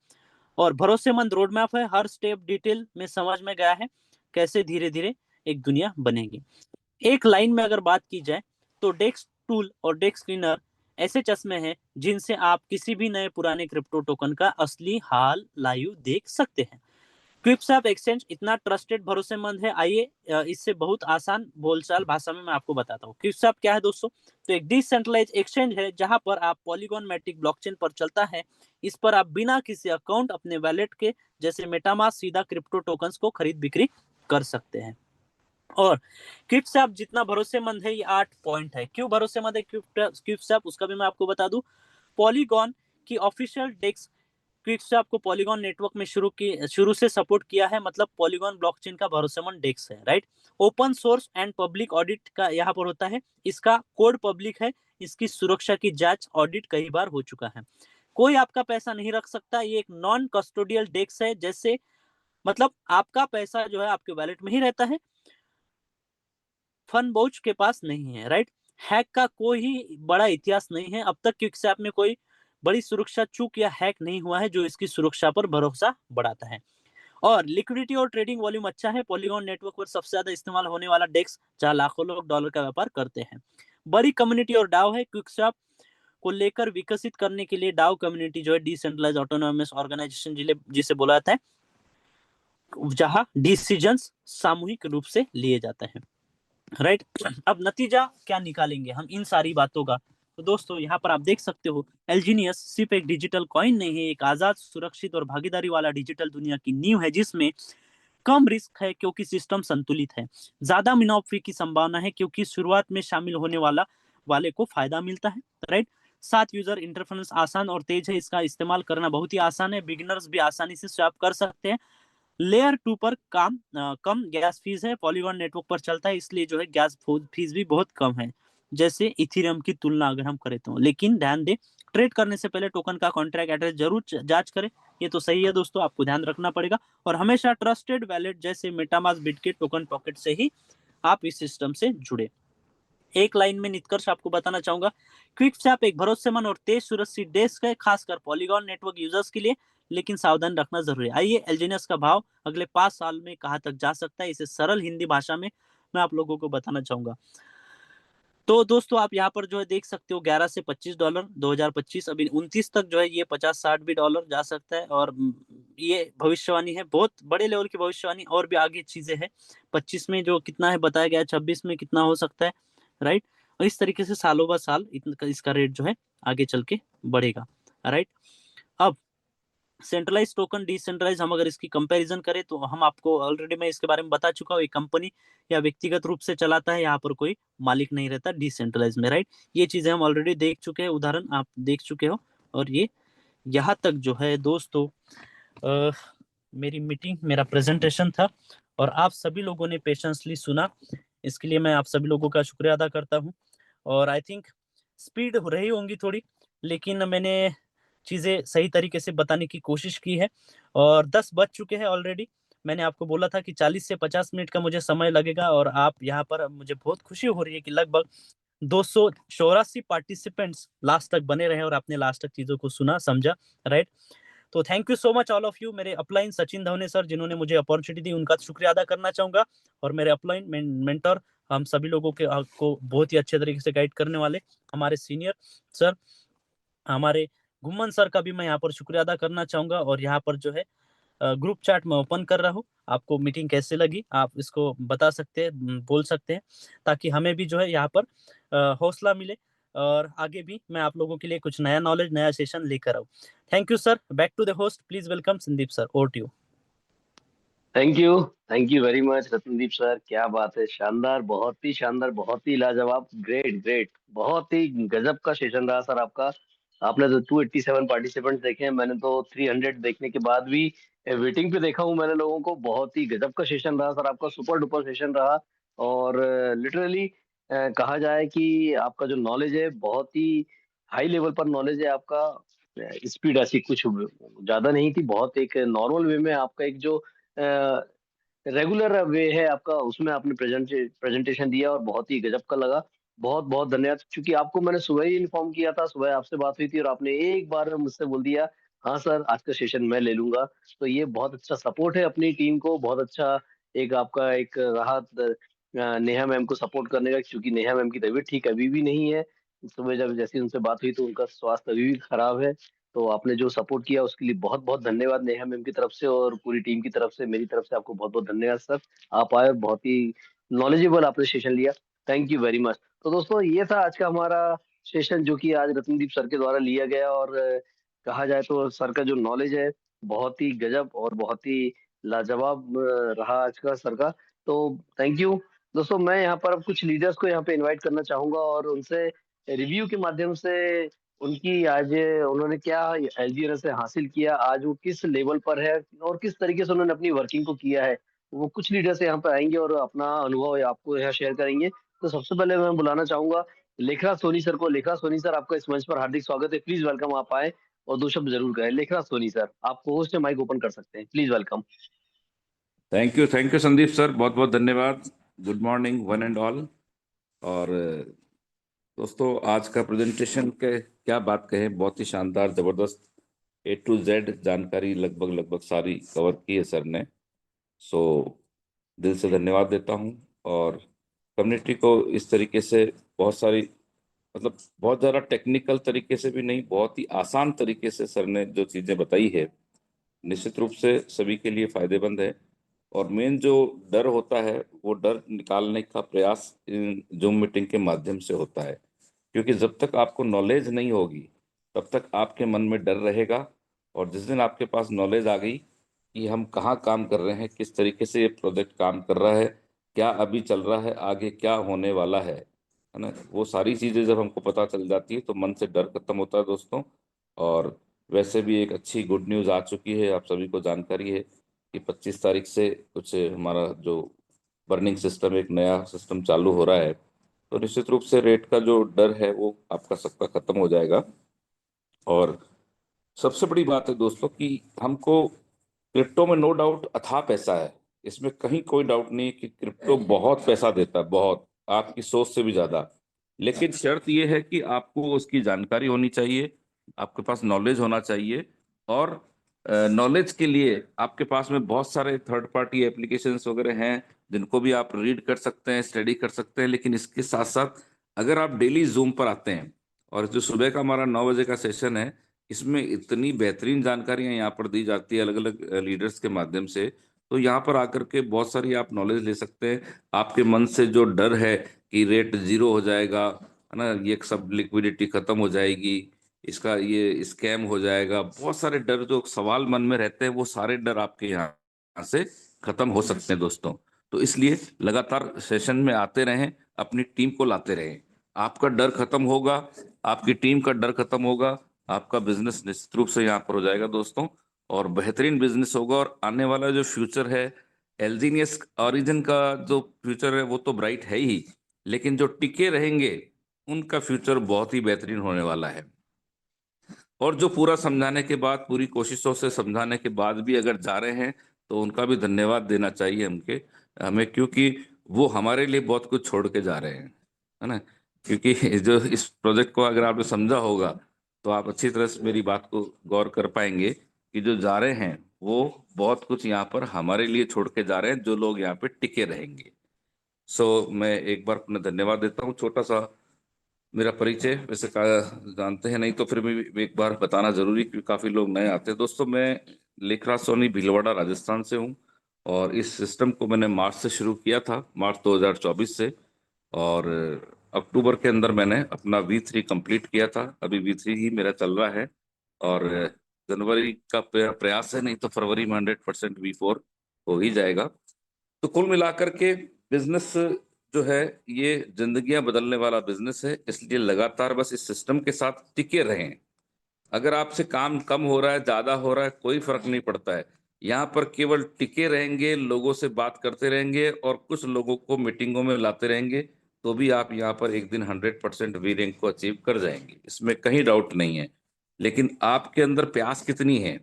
और भरोसेमंद रोड मैप है, हर स्टेप डिटेल में समझ में गया है कैसे धीरे धीरे एक दुनिया बनेगी। एक लाइन में अगर बात की जाए तो डेक्स टूल और डेक्स क्लीनर ऐसे चश्मे हैं जिनसे आप किसी भी नए पुराने क्रिप्टो टोकन का असली हाल लाइव देख सकते हैं। क्विकस्वैप एक्सचेंज इतना ट्रस्टेड भरोसेमंद है, आइए इससे बहुत आसान बोलचाल भाषा में मैं आपको बताता हूँ। क्विकस्वैप क्या है दोस्तों? तो एक डिसेंट्रलाइज एक्सचेंज है जहां पर आप पॉलीगॉन मैट्रिक ब्लॉकचेन पर चलता है। इस पर आप बिना किसी अकाउंट अपने वैलेट के जैसे मेटामास्क सीधा क्रिप्टो टोकन्स को खरीद बिक्री कर सकते हैं। और क्विकस्वैप जितना भरोसेमंद है, ये 8 पॉइंट है। क्यों भरोसेमंद है क्विकस्वैप, उसका भी मैं आपको बता दूं। पॉलीगॉन की ऑफिशियल डेस्क क्विकस्वैप को पॉलीगॉन नेटवर्क में शुरू से सपोर्ट किया है, मतलब पॉलीगॉन ब्लॉकचेन का भरोसेमंद डेस्क है, right. Open source and public audit का यहाँ पर होता है, इसका कोड पब्लिक है, इसकी सुरक्षा की जांच ऑडिट कई बार हो चुका है। कोई आपका पैसा नहीं रख सकता, ये एक नॉन कस्टोडियल डेस्क है, जैसे मतलब आपका पैसा जो है आपके वैलेट में ही रहता है, फन बोच के पास नहीं है, राइट। हैक का कोई बड़ा इतिहास नहीं है, अब तक क्विकस्वैप में कोई बड़ी सुरक्षा चूक या हैक नहीं हुआ है जो इसकी सुरक्षा पर भरोसा बढ़ाता है। और लिक्विडिटी और ट्रेडिंग वॉल्यूम अच्छा है, पॉलीगॉन नेटवर्क पर सबसे ज्यादा इस्तेमाल होने वाला डेस्क जहां लाखों लोग डॉलर का व्यापार करते हैं। बड़ी कम्युनिटी और डाव है, क्विकस्वैप को लेकर विकसित करने के लिए डाव कम्युनिटी जो है डिसेंट्रलाइज ऑटोनोमस ऑर्गेनाइजेशन जिसे बोला जाता है, जहां डिसीजंस सामूहिक रूप से लिए जाते हैं, राइट। अब नतीजा क्या निकालेंगे हम इन सारी बातों का? तो दोस्तों यहाँ पर आप देख सकते हो, एलजीनियस सिर्फ एक डिजिटल कॉइन नहीं है, एक आजाद, सुरक्षित और भागीदारी वाला डिजिटल दुनिया की नींव है, जिसमें कम रिस्क है क्योंकि सिस्टम संतुलित है, ज्यादा मुनाफे की संभावना है क्योंकि शुरुआत में शामिल होने वाले को फायदा मिलता है, राइट। साथ यूजर इंटरफेस आसान और तेज है, इसका इस्तेमाल करना बहुत ही आसान है, बिगिनर्स भी आसानी से स्वैप कर सकते हैं। लेयर 2 पर कम गैस फीस है, पॉलीगॉन नेटवर्क पर चलता है, इसलिए जो है गैस फीस भी बहुत कम है, जैसे इथेरियम की तुलना अगर हम करें तो। लेकिन ध्यान दें, ट्रेड करने से पहले टोकन का कॉन्ट्रैक्ट एड्रेस जरूर जांच करें, ये तो सही है दोस्तों, आपको ध्यान रखना पड़ेगा। और हमेशा ट्रस्टेड वैलेट जैसे मेटामास्क, बिटकेट, टोकन पॉकेट से ही आप इस सिस्टम से जुड़े। एक लाइन में निष्कर्ष आपको बताना चाहूंगा, क्विकस्वैप एक भरोसेमंद और तेज सुरक्षित डेस्क है, खासकर पॉलीगॉन नेटवर्क यूजर्स के लिए, लेकिन सावधान रखना जरूरी है। आइए, एलजीनियस का भाव अगले 5 साल में कहाँ तक जा सकता है, इसे सरल हिंदी भाषा में मैं आप लोगों को बताना चाहूंगा। तो दोस्तों आप यहाँ पर जो है देख सकते हो, 11 से $25 2025, अभी 29 तक जो है ये 50-60 भी डॉलर जा सकता है। और ये भविष्यवाणी है, बहुत बड़े लेवल की भविष्यवाणी, और भी आगे चीजें हैं। 25 में जो कितना है बताया गया है, 26 में कितना हो सकता है, राइट। और इस तरीके से सालों ब साल इसका रेट जो है आगे चल के बढ़ेगा, राइट। अब सेंट्रलाइज टोकन, डिसेंट्रलाइज, हम अगर इसकी कंपैरिजन करें तो हम आपको ऑलरेडी मैं इसके बारे में बता चुका हूँ, एक कंपनी या व्यक्तिगत रूप से चलाता है, यहाँ पर कोई मालिक नहीं रहता डिसेंट्रलाइज में, राइट। ये चीजें हम ऑलरेडी देख चुके हैं, उदाहरण आप देख चुके हो। और ये यहाँ तक जो है दोस्तों अ, मेरी मीटिंग, मेरा प्रेजेंटेशन था, और आप सभी लोगों ने पेशेंसली सुना, इसके लिए मैं आप सभी लोगों का शुक्रिया अदा करता हूँ। और आई थिंक स्पीड हो रही होंगी थोड़ी, लेकिन मैंने चीज़ें सही तरीके से बताने की कोशिश की है। और 10 बज चुके हैं ऑलरेडी, मैंने आपको बोला था कि 40 से 50 मिनट का मुझे समय लगेगा, और आप यहाँ पर, मुझे बहुत खुशी हो रही है कि लगभग 284 पार्टिसिपेंट्स लास्ट तक बने रहे और आपने लास्ट तक चीज़ों को सुना, समझा, राइट। तो thank you so much all of you. मेरे अपलाइन सचिन धवने सर, जिन्होंने मुझे अपॉर्चुनिटी दी, उनका शुक्रिया अदा करना चाहूंगा। और मेरे अपलाइन मेंटर, हम सभी लोगों के को बहुत ही अच्छे तरीके से गाइड करने वाले हमारे सीनियर सर, हमारे घुम्मन सर का भी मैं यहाँ पर शुक्रिया अदा करना चाहूंगा। और यहाँ पर जो है ग्रुप चैट में ओपन कर रहा हूँ, आपको मीटिंग कैसे लगी आप इसको बता सकते हैं, बोल सकते हैं, ताकि हमें भी जो है यहाँ पर हौसला मिले, और आगे भी मैं आप लोगों के लिए कुछ नया नॉलेज, नया सेशन लेकर आऊँ। Thank you sir, back to the host, please welcome Sandeep sir, over to you. Thank you very much Ratandeep sir, क्या बात है, शानदार, बहुत ही लाजवाब, ग्रेट ग्रेट, बहुत ही गजब का सेशन रहा सर आपका। आपने तो 287 पार्टिसिपेंट्स देखे हैं, मैंने तो 300 देखने के बाद भी वेटिंग पे देखा हूँ मैंने लोगों को। बहुत ही गजब का सेशन रहा सर आपका, सुपर डुपर सेशन रहा। और लिटरली कहा जाए कि आपका जो नॉलेज है बहुत ही हाई लेवल पर नॉलेज है आपका। स्पीड ऐसी कुछ ज्यादा नहीं थी, बहुत एक नॉर्मल वे में आपका एक जो रेगुलर वे है आपका, उसमें आपने प्रेजेंटेशन दिया और बहुत ही गजब का लगा। बहुत-बहुत धन्यवाद, क्योंकि आपको मैंने सुबह ही इन्फॉर्म किया था, सुबह आपसे बात हुई थी और आपने एक बार में मुझसे बोल दिया, हाँ सर, आज का सेशन मैं ले लूँगा। तो ये बहुत अच्छा सपोर्ट है अपनी टीम को, बहुत अच्छा एक आपका एक रहा नेहा मैम को सपोर्ट करने का, क्योंकि नेहा मैम की तबीयत ठीक अभी भी नहीं है। सुबह जब जैसे उनसे बात हुई तो उनका स्वास्थ्य अभी भी खराब है। तो आपने जो सपोर्ट किया उसके लिए बहुत-बहुत धन्यवाद नेहा मैम की तरफ से और पूरी टीम की तरफ से, मेरी तरफ से आपको बहुत-बहुत धन्यवाद सर। आप आए और बहुत ही नॉलेजेबल आपने सेशन लिया। Thank you very much. तो दोस्तों ये था आज का हमारा सेशन, जो कि आज रत्नदीप सर के द्वारा लिया गया, और कहा जाए तो सर का जो नॉलेज है बहुत ही गजब और बहुत ही लाजवाब रहा आज का सर का। तो थैंक यू। दोस्तों मैं यहाँ पर अब कुछ लीडर्स को यहाँ पे इनवाइट करना चाहूँगा और उनसे रिव्यू के माध्यम से उनकी आज उन्होंने क्या एलजीएनएस से हासिल किया, आज वो किस लेवल पर है और किस तरीके से उन्होंने अपनी वर्किंग को किया है। वो कुछ लीडर्स यहाँ पे आएँगे और अपना अनुभव आपको यहाँ शेयर करेंगे। तो सबसे पहले मैं बुलाना चाहूँगा लेखराज सोनी सर को। लेखराज सोनी सर, आपका इस मंच पर हार्दिक स्वागत है। प्लीज़ वेलकम, आप आएँ और 2 शब्द ज़रूर कहें। लेखराज सोनी सर, आप को-होस्ट हैं, माइक ओपन कर सकते हैं। Please welcome. Thank you Sandeep sir, बहुत बहुत धन्यवाद। Good morning one and all. और दोस्तों आज का प्रेजेंटेशन के क्या बात कहें, बहुत ही शानदार जबरदस्त ए टू जेड जानकारी लगभग लगभग सारी कवर की है सर ने। सो दिल से धन्यवाद देता हूं। और कम्युनिटी को इस तरीके से बहुत सारी, मतलब बहुत ज़्यादा टेक्निकल तरीके से भी नहीं, बहुत ही आसान तरीके से सर ने जो चीज़ें बताई है, निश्चित रूप से सभी के लिए फायदेमंद है। और मेन जो डर होता है वो डर निकालने का प्रयास इन जूम मीटिंग के माध्यम से होता है, क्योंकि जब तक आपको नॉलेज नहीं होगी तब तक आपके मन में डर रहेगा। और जिस दिन आपके पास नॉलेज आ गई कि हम कहाँ काम कर रहे हैं, किस तरीके से ये प्रोजेक्ट काम कर रहा है, क्या अभी चल रहा है, आगे क्या होने वाला है ना, वो सारी चीज़ें जब हमको पता चल जाती है तो मन से डर खत्म होता है दोस्तों। और वैसे भी एक अच्छी गुड न्यूज़ आ चुकी है, आप सभी को जानकारी है कि 25 तारीख से कुछ हमारा जो बर्निंग सिस्टम, एक नया सिस्टम चालू हो रहा है। तो निश्चित रूप से रेट का जो डर है वो आपका सबका खत्म हो जाएगा। और सबसे बड़ी बात है दोस्तों कि हमको क्रिप्टो में नो डाउट अथाह पैसा है, इसमें कहीं कोई डाउट नहीं कि क्रिप्टो बहुत पैसा देता है, बहुत, आपकी सोच से भी ज्यादा। लेकिन शर्त यह है कि आपको उसकी जानकारी होनी चाहिए, आपके पास नॉलेज होना चाहिए। और नॉलेज के लिए आपके पास में बहुत सारे थर्ड पार्टी एप्लीकेशंस वगैरह हैं जिनको भी आप रीड कर सकते हैं, स्टडी कर सकते हैं। लेकिन इसके साथ साथ अगर आप डेली जूम पर आते हैं, और जो सुबह का हमारा 9 बजे का सेशन है, इसमें इतनी बेहतरीन जानकारियां यहाँ पर दी जाती है अलग अलग लीडर्स के माध्यम से। तो यहाँ पर आकर के बहुत सारी आप नॉलेज ले सकते हैं। आपके मन से जो डर है कि रेट जीरो हो जाएगा, है ना, ये सब लिक्विडिटी खत्म हो जाएगी, इसका ये स्कैम हो जाएगा, बहुत सारे डर जो सवाल मन में रहते हैं वो सारे डर आपके यहाँ से खत्म हो सकते हैं दोस्तों। तो इसलिए लगातार सेशन में आते रहें, अपनी टीम को लाते रहें। आपका डर खत्म होगा, आपकी टीम का डर खत्म होगा, आपका बिजनेस निश्चित रूप से यहाँ पर हो जाएगा दोस्तों, और बेहतरीन बिजनेस होगा। और आने वाला जो फ्यूचर है, एल्जीनियस ओरिजिन का जो फ्यूचर है वो तो ब्राइट है ही, लेकिन जो टिके रहेंगे उनका फ्यूचर बहुत ही बेहतरीन होने वाला है। और जो पूरा समझाने के बाद, पूरी कोशिशों से समझाने के बाद भी अगर जा रहे हैं तो उनका भी धन्यवाद देना चाहिए हमें, क्योंकि वो हमारे लिए बहुत कुछ छोड़ के जा रहे हैं, है ना। क्योंकि जो इस प्रोजेक्ट को अगर आपने समझा होगा तो आप अच्छी तरह से मेरी बात को गौर कर पाएंगे कि जो जा रहे हैं वो बहुत कुछ यहाँ पर हमारे लिए छोड़ के जा रहे हैं, जो लोग यहाँ पे टिके रहेंगे। मैं एक बार अपना धन्यवाद देता हूँ। छोटा सा मेरा परिचय, वैसे जानते हैं नहीं तो फिर भी एक बार बताना जरूरी, क्योंकि काफी लोग नए आते हैं दोस्तों। मैं लेखराज सोनी भीलवाड़ा राजस्थान से हूँ, और इस सिस्टम को मैंने मार्च से शुरू किया था, मार्च 2024 से। और अक्टूबर के अंदर मैंने अपना V3 कंप्लीट किया था, अभी V3 ही मेरा चल रहा है। और जनवरी का प्रयास है, नहीं तो फरवरी में 100% V4 हो ही जाएगा। तो कुल मिलाकर के बिजनेस जो है ये जिंदगियां बदलने वाला बिजनेस है, इसलिए लगातार बस इस सिस्टम के साथ टिके रहें। अगर आपसे काम कम हो रहा है, ज्यादा हो रहा है, कोई फर्क नहीं पड़ता है। यहाँ पर केवल टिके रहेंगे, लोगों से बात करते रहेंगे और कुछ लोगों को मीटिंगों में लाते रहेंगे, तो भी आप यहाँ पर एक दिन 100% वी रैंक को अचीव कर जाएंगे, इसमें कहीं डाउट नहीं है। लेकिन आपके अंदर प्यास कितनी है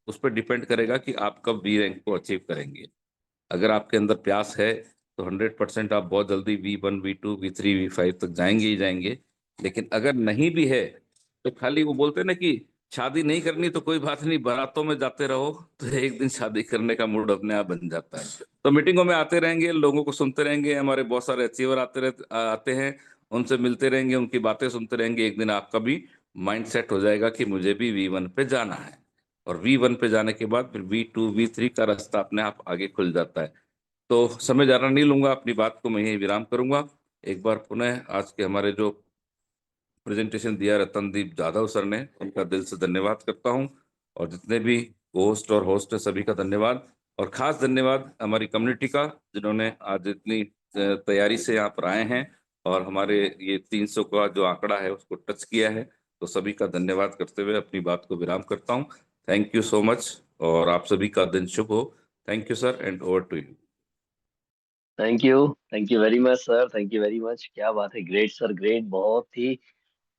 उस पर डिपेंड करेगा कि आप कब वी रैंक को अचीव करेंगे। अगर आपके अंदर प्यास है तो 100% आप बहुत जल्दी V1 V2 V3 V5 तक जाएंगे ही जाएंगे। लेकिन अगर नहीं भी है तो खाली वो बोलते हैं ना कि शादी नहीं करनी तो कोई बात नहीं, बारातों में जाते रहो तो एक दिन शादी करने का मूड अपने आप बन जाता है। तो मीटिंगों में आते रहेंगे, लोगों को सुनते रहेंगे, हमारे बहुत सारे अचीवर आते हैं, उनसे मिलते रहेंगे, उनकी बातें सुनते रहेंगे। एक दिन आपका भी माइंड सेट हो जाएगा कि मुझे भी V1 पे जाना है, और V1 पे जाने के बाद फिर V2 V3 का रास्ता अपने आप आगे खुल जाता है। तो समय ज्यादा नहीं लूंगा, अपनी बात को मैं यही विराम करूंगा। एक बार पुनः आज के हमारे जो प्रेजेंटेशन दिया रतनदीप जाधव सर ने, उनका दिल से धन्यवाद करता हूं, और जितने भी होस्ट और होस्ट है सभी का धन्यवाद। और खास धन्यवाद हमारी कम्युनिटी का, जिन्होंने आज इतनी तैयारी से यहाँ पर आए हैं और हमारे ये 300 का जो आंकड़ा है उसको टच किया है। तो सभी का धन्यवाद करते हुए अपनी बात को विराम करता हूँ। थैंक यू सो मच, और आप सभी का दिन शुभ हो। Thank you sir, and over to you. Thank you very much sir, thank you very much. क्या बात है, ग्रेट सर, ग्रेट। बहुत ही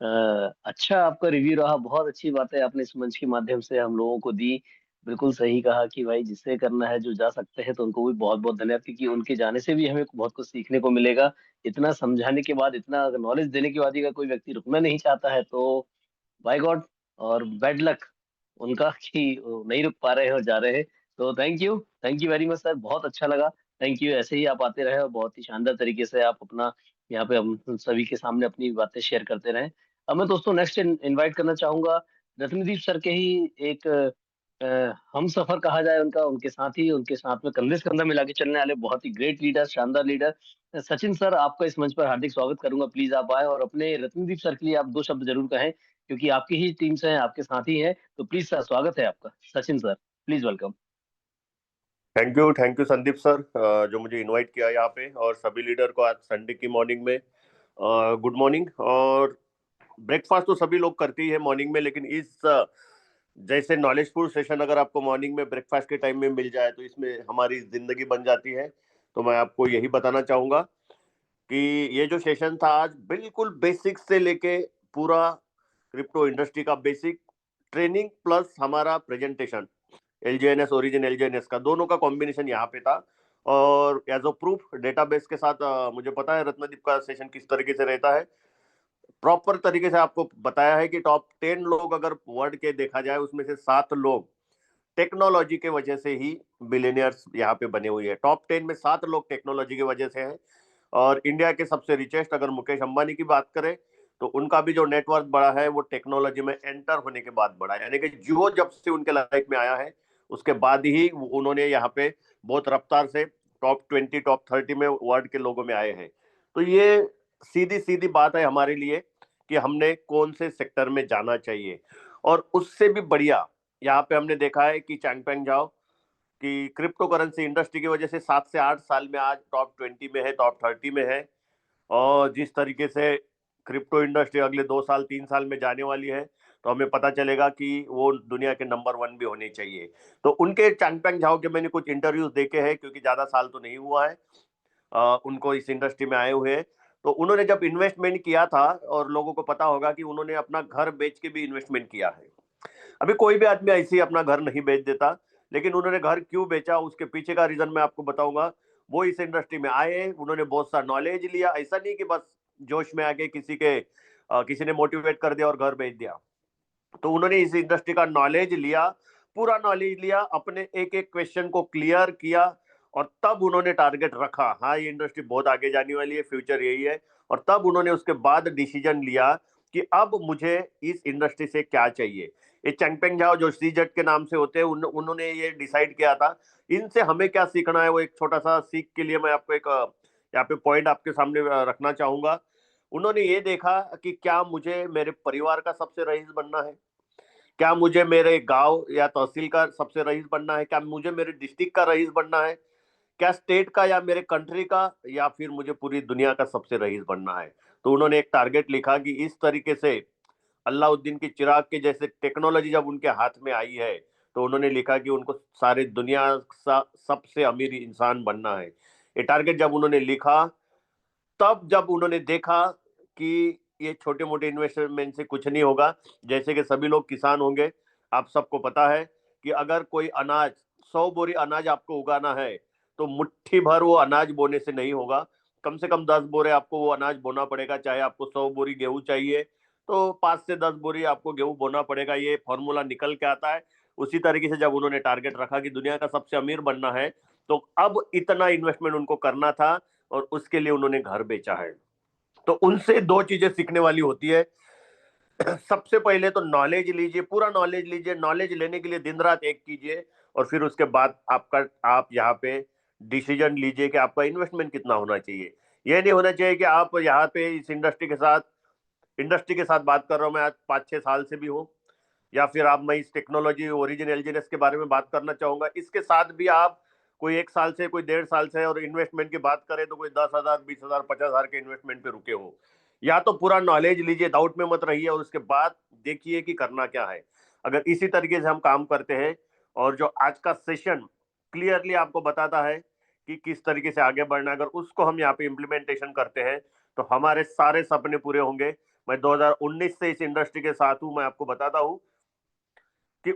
अच्छा आपका रिव्यू रहा, बहुत अच्छी बातें आपने इस मंच के माध्यम से हम लोगों को दी। बिल्कुल सही कहा कि भाई जिससे करना है, जो जा सकते हैं, तो उनको भी बहुत बहुत धन्यवाद, क्योंकि उनके जाने से भी हमें बहुत कुछ सीखने को मिलेगा। इतना समझाने के बाद, इतना नॉलेज देने के बाद ही अगर कोई व्यक्ति रुकना नहीं चाहता है तो बाय गॉड और बैड लक उनका कि वो नहीं रुक पा रहे हैं और जा रहे हैं। तो thank you very much sir, बहुत अच्छा लगा। थैंक यू, ऐसे ही आप आते रहे और बहुत ही शानदार तरीके से आप अपना यहाँ पे हम सभी के सामने अपनी बातें शेयर करते रहे। अब मैं दोस्तों नेक्स्ट इनवाइट करना चाहूंगा रत्नदीप सर के ही एक हम सफर कहा जाए उनका, उनके साथ में कंधे से कंधा मिला के चलने वाले बहुत ही ग्रेट लीडर, शानदार लीडर सचिन सर, आपका इस मंच पर हार्दिक स्वागत करूंगा। प्लीज आप आए और अपने रत्नदीप सर के लिए आप दो शब्द जरूर कहें, क्योंकि आपकी ही टीम से हैं, आपके साथी हैं। तो प्लीज सर, स्वागत है आपका। Sachin sir, please welcome. Thank you Sandeep sir, जो मुझे इनवाइट किया यहाँ पे, और सभी लीडर को आज संडे की मॉर्निंग में गुड मॉर्निंग। और ब्रेकफास्ट तो सभी लोग करते ही है मॉर्निंग में, लेकिन इस जैसे नॉलेजफुल सेशन अगर आपको मॉर्निंग में ब्रेकफास्ट के टाइम में मिल जाए तो इसमें हमारी जिंदगी बन जाती है। तो मैं आपको यही बताना चाहूंगा कि ये जो सेशन था आज, बिल्कुल बेसिक से लेके पूरा क्रिप्टो इंडस्ट्री का बेसिक ट्रेनिंग प्लस हमारा प्रेजेंटेशन, एलजीएनएस ओरिजिन एलजीएनएस का दोनों का कॉम्बिनेशन यहाँ पे था। और एज अ प्रूफ डेटाबेस के साथ मुझे पता है रत्नदीप का सेशन किस तरीके से रहता है। प्रॉपर तरीके से आपको बताया है कि टॉप 10 लोग अगर वर्ल्ड के देखा जाए, उसमें से 7 लोग टेक्नोलॉजी के वजह से ही बिलियनियर्स यहाँ पे बने हुए हैं। टॉप 10 में 7 लोग टेक्नोलॉजी की वजह से हैं। और इंडिया के सबसे रिचेस्ट अगर मुकेश अंबानी की बात करें तो उनका भी जो नेटवर्क बढ़ा है वो टेक्नोलॉजी में एंटर होने के बाद बढ़ा है, यानी कि जियो जब से उनके लाइफ में आया है उसके बाद ही उन्होंने यहाँ पे बहुत रफ्तार से टॉप 20 टॉप 30 में वर्ल्ड के लोगों में आए हैं। तो ये सीधी सीधी बात है हमारे लिए कि हमने कौन से सेक्टर में जाना चाहिए। और उससे भी बढ़िया यहाँ पे हमने देखा है कि चैंगपेंग झाओ कि क्रिप्टो करेंसी इंडस्ट्री की वजह से 7 से 8 साल में आज टॉप 20 में है, टॉप 30 में है। और जिस तरीके से क्रिप्टो इंडस्ट्री अगले 2 साल 3 साल में जाने वाली है, तो हमें पता चलेगा कि वो दुनिया के नंबर 1 भी होने चाहिए। तो उनके चैंगपेंग झाओ के मैंने कुछ इंटरव्यूज देखे हैं, क्योंकि ज्यादा साल तो नहीं हुआ है उनको इस इंडस्ट्री में आए हुए। तो उन्होंने जब इन्वेस्टमेंट किया था, और लोगों को पता होगा कि उन्होंने अपना घर बेच के भी इन्वेस्टमेंट किया है। अभी कोई भी आदमी ऐसे ही अपना घर नहीं बेच देता, लेकिन उन्होंने घर क्यों बेचा उसके पीछे का रीजन मैं आपको बताऊंगा। वो इस इंडस्ट्री में आए, उन्होंने बहुत सा नॉलेज लिया, ऐसा नहीं कि बस जोश में आके किसी ने मोटिवेट कर दिया और घर बेच दिया। तो उन्होंने इस इंडस्ट्री का नॉलेज लिया, पूरा नॉलेज लिया, अपने एक एक क्वेश्चन को क्लियर किया, और तब उन्होंने टारगेट रखा, हाँ ये इंडस्ट्री बहुत आगे जाने वाली है, फ्यूचर यही है। और तब उन्होंने उसके बाद डिसीजन लिया कि अब मुझे इस इंडस्ट्री से क्या चाहिए। ये चैंगपेंग झाओ जो सीजेट के नाम से होते हैं, उन्होंने ये डिसाइड किया था इनसे हमें क्या सीखना है। वो एक छोटा सा सीख के लिए मैं आपको एक यहाँ पे पॉइंट आपके सामने रखना चाहूंगा। उन्होंने ये देखा कि क्या मुझे मेरे परिवार का सबसे रईस बनना है, क्या मुझे मेरे गांव या तहसील का सबसे रईस बनना है, क्या मुझे मेरे डिस्ट्रिक्ट का रईस बनना है, क्या स्टेट का या मेरे कंट्री का, या फिर मुझे पूरी दुनिया का सबसे रईस बनना है। तो उन्होंने एक टारगेट लिखा कि इस तरीके से अलाउद्दीन की चिराग के जैसे टेक्नोलॉजी जब उनके हाथ में आई है, तो उन्होंने लिखा कि उनको सारे दुनिया सबसे अमीर इंसान बनना है। ये टारगेट जब उन्होंने लिखा, तब जब उन्होंने देखा कि ये छोटे मोटे इन्वेस्टमेंट से कुछ नहीं होगा, जैसे कि सभी लोग किसान होंगे, आप सबको पता है कि अगर कोई अनाज 100 बोरी अनाज आपको उगाना है तो मुट्ठी भर वो अनाज बोने से नहीं होगा, कम से कम 10 बोरे आपको वो अनाज बोना पड़ेगा। चाहे आपको 100 बोरी गेहूं चाहिए तो 5 से 10 बोरी आपको गेहूं बोना पड़ेगा। ये फॉर्मूला निकल के आता है। उसी तरीके से जब उन्होंने टारगेट रखा कि दुनिया का सबसे अमीर बनना है, तो अब इतना इन्वेस्टमेंट उनको करना था और उसके लिए उन्होंने घर बेचा है। तो उनसे 2 चीजें सीखने वाली होती है। सबसे पहले तो नॉलेज लीजिए, पूरा नॉलेज लीजिए। नॉलेज लेने के लिए दिन रात एक कीजिए और फिर उसके बाद आप यहाँ पे डिसीजन लीजिए कि आपका इन्वेस्टमेंट कितना होना चाहिए। ये नहीं होना चाहिए कि आप यहाँ पे इस इंडस्ट्री के साथ बात कर रहा हूँ मैं, आज 5-6 साल से भी हूँ, या फिर आप मैं इस टेक्नोलॉजी ओरिजिन एलजीएनएस के बारे में बात करना चाहूंगा, इसके साथ भी आप कोई 1 साल से, कोई 1.5 साल से, और इन्वेस्टमेंट की बात करें तो कोई 10,000, 20,000, 50,000 के इन्वेस्टमेंट पे रुके हो। या तो पूरा नॉलेज लीजिए, डाउट में मत रहिए, और उसके बाद देखिए कि करना क्या है। अगर इसी तरीके से हम काम करते हैं और जो आज का सेशन क्लियरली आपको बताता है कि किस तरीके से आगे बढ़ना है, अगर उसको हम यहाँ पे इम्प्लीमेंटेशन करते हैं तो हमारे सारे सपने पूरे होंगे। मैं 2019 से इस इंडस्ट्री के साथ हूं। मैं आपको बताता हूं कि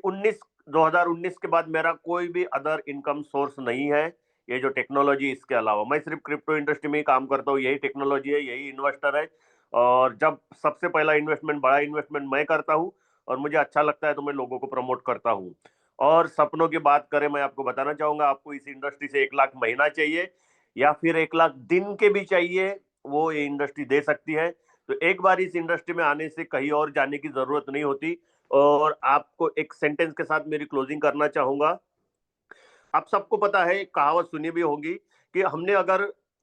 2019 के बाद मेरा कोई भी अदर इनकम सोर्स नहीं है, ये जो टेक्नोलॉजी, इसके अलावा मैं सिर्फ क्रिप्टो इंडस्ट्री में ही काम करता हूँ। यही टेक्नोलॉजी है, यही इन्वेस्टर है, और जब सबसे पहला इन्वेस्टमेंट, बड़ा इन्वेस्टमेंट मैं करता हूँ और मुझे अच्छा लगता है तो मैं लोगों को प्रमोट करता हूँ। और सपनों की बात करें, मैं आपको बताना चाहूंगा, आपको इस इंडस्ट्री से 1 लाख महीना चाहिए या फिर 1 लाख दिन के भी चाहिए, वो ये इंडस्ट्री दे सकती है। तो एक बार इस इंडस्ट्री में आने से कहीं और जाने की जरूरत नहीं होती। और आपको एक सेंटेंस के साथ मेरी क्लोजिंग करना चाहूंगा। आप सबको पता है, एक कहावत सुनी भी होगी कि हमने अगर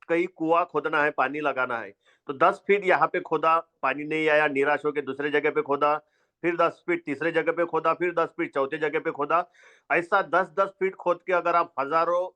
कहीं कुआं खोदना है, पानी लगाना है, तो 10 फीट यहाँ पे खोदा, पानी नहीं आया, निराश होकर दूसरे जगह पे खोदा, फिर 10 फीट तीसरे जगह पे खोदा, फिर 10 फीट चौथे जगह पे खोदा। ऐसा 10-10 फीट खोद के अगर आप हजारों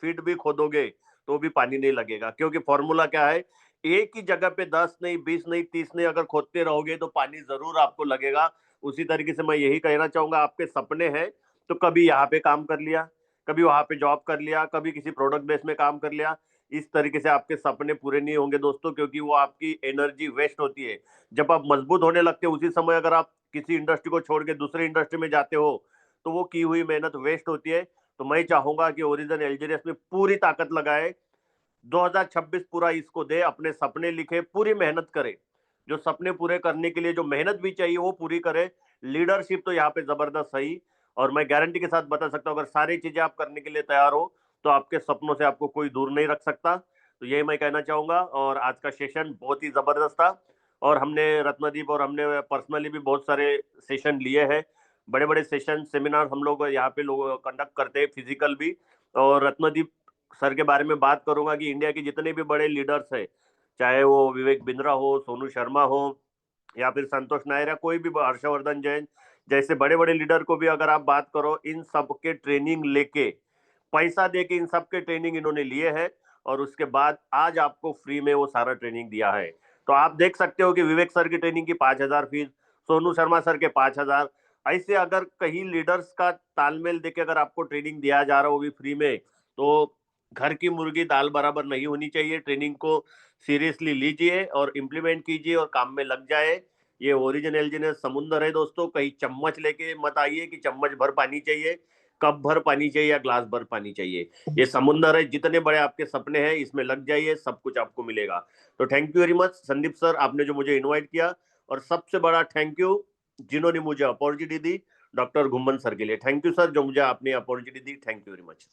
फीट भी खोदोगे तो भी पानी नहीं लगेगा, क्योंकि फॉर्मूला क्या है, एक ही जगह पे 10 नहीं, 20 नहीं, 30 नहीं, अगर खोदते रहोगे तो पानी जरूर आपको लगेगा। उसी तरीके से मैं यही कहना चाहूंगा, आपके सपने हैं तो कभी यहाँ पे काम कर लिया, कभी वहां पे जॉब कर लिया, कभी किसी प्रोडक्ट बेस में काम कर लिया, इस तरीके से आपके सपने पूरे नहीं होंगे दोस्तों, क्योंकि वो आपकी एनर्जी वेस्ट होती है। जब आप मजबूत होने लगते हो, उसी समय अगर आप किसी इंडस्ट्री को छोड़ के दूसरी इंडस्ट्री में जाते हो तो वो की हुई मेहनत वेस्ट होती है। तो मैं चाहूंगा कि ओरिजिन एलजीएनएस में पूरी ताकत लगाए, 2026 पूरा इसको दे, अपने सपने लिखे, पूरी मेहनत करे, जो सपने पूरे करने के लिए जो मेहनत भी चाहिए वो पूरी करे। लीडरशिप तो यहाँ पे जबरदस्त सही, और मैं गारंटी के साथ बता सकता हूँ, अगर सारी चीजें आप करने के लिए तैयार हो तो आपके सपनों से आपको कोई दूर नहीं रख सकता। तो यही मैं कहना चाहूंगा। और आज का सेशन बहुत ही जबरदस्त था, और हमने रत्नदीप और हमने पर्सनली भी बहुत सारे सेशन लिए हैं, बड़े बड़े सेशन, सेमिनार हम लोग यहाँ पे लोग कंडक्ट करते हैं, फिजिकल भी। और रत्नदीप सर के बारे में बात करूंगा कि इंडिया के जितने भी बड़े लीडर्स हैं, चाहे वो विवेक बिंद्रा हो, सोनू शर्मा हो, या फिर संतोष नायर, या कोई भी, हर्षवर्धन जैन जैसे बड़े बड़े लीडर को भी अगर आप बात करो, इन सब के ट्रेनिंग लेके, पैसा दे के इन सब के ट्रेनिंग इन्होंने लिए है, और उसके बाद आज आपको फ्री में वो सारा ट्रेनिंग दिया है। तो आप देख सकते हो कि विवेक सर की ट्रेनिंग की 5,000 फीस, सोनू शर्मा सर के 5,000। ऐसे अगर कहीं लीडर्स का तालमेल देके अगर आपको ट्रेनिंग दिया जा रहा हो वो भी फ्री में, तो घर की मुर्गी दाल बराबर नहीं होनी चाहिए। ट्रेनिंग को सीरियसली लीजिए और इम्प्लीमेंट कीजिए और काम में लग जाए। ये ओरिजिन एलजीएनएस समुंदर है दोस्तों, कहीं चम्मच लेके मत आइए कि चम्मच भर पानी चाहिए, कप भर पानी चाहिए या ग्लास भर पानी चाहिए। ये समुंदर है, जितने बड़े आपके सपने हैं इसमें लग जाइए, सब कुछ आपको मिलेगा। तो thank you very much Sandeep sir, आपने जो मुझे इन्वाइट किया, और सबसे बड़ा थैंक यू जिन्होंने मुझे अपॉर्चुनिटी दी, डॉक्टर घुम्मन सर के लिए। थैंक यू सर, जो मुझे आपने opportunity the. Thank you very much.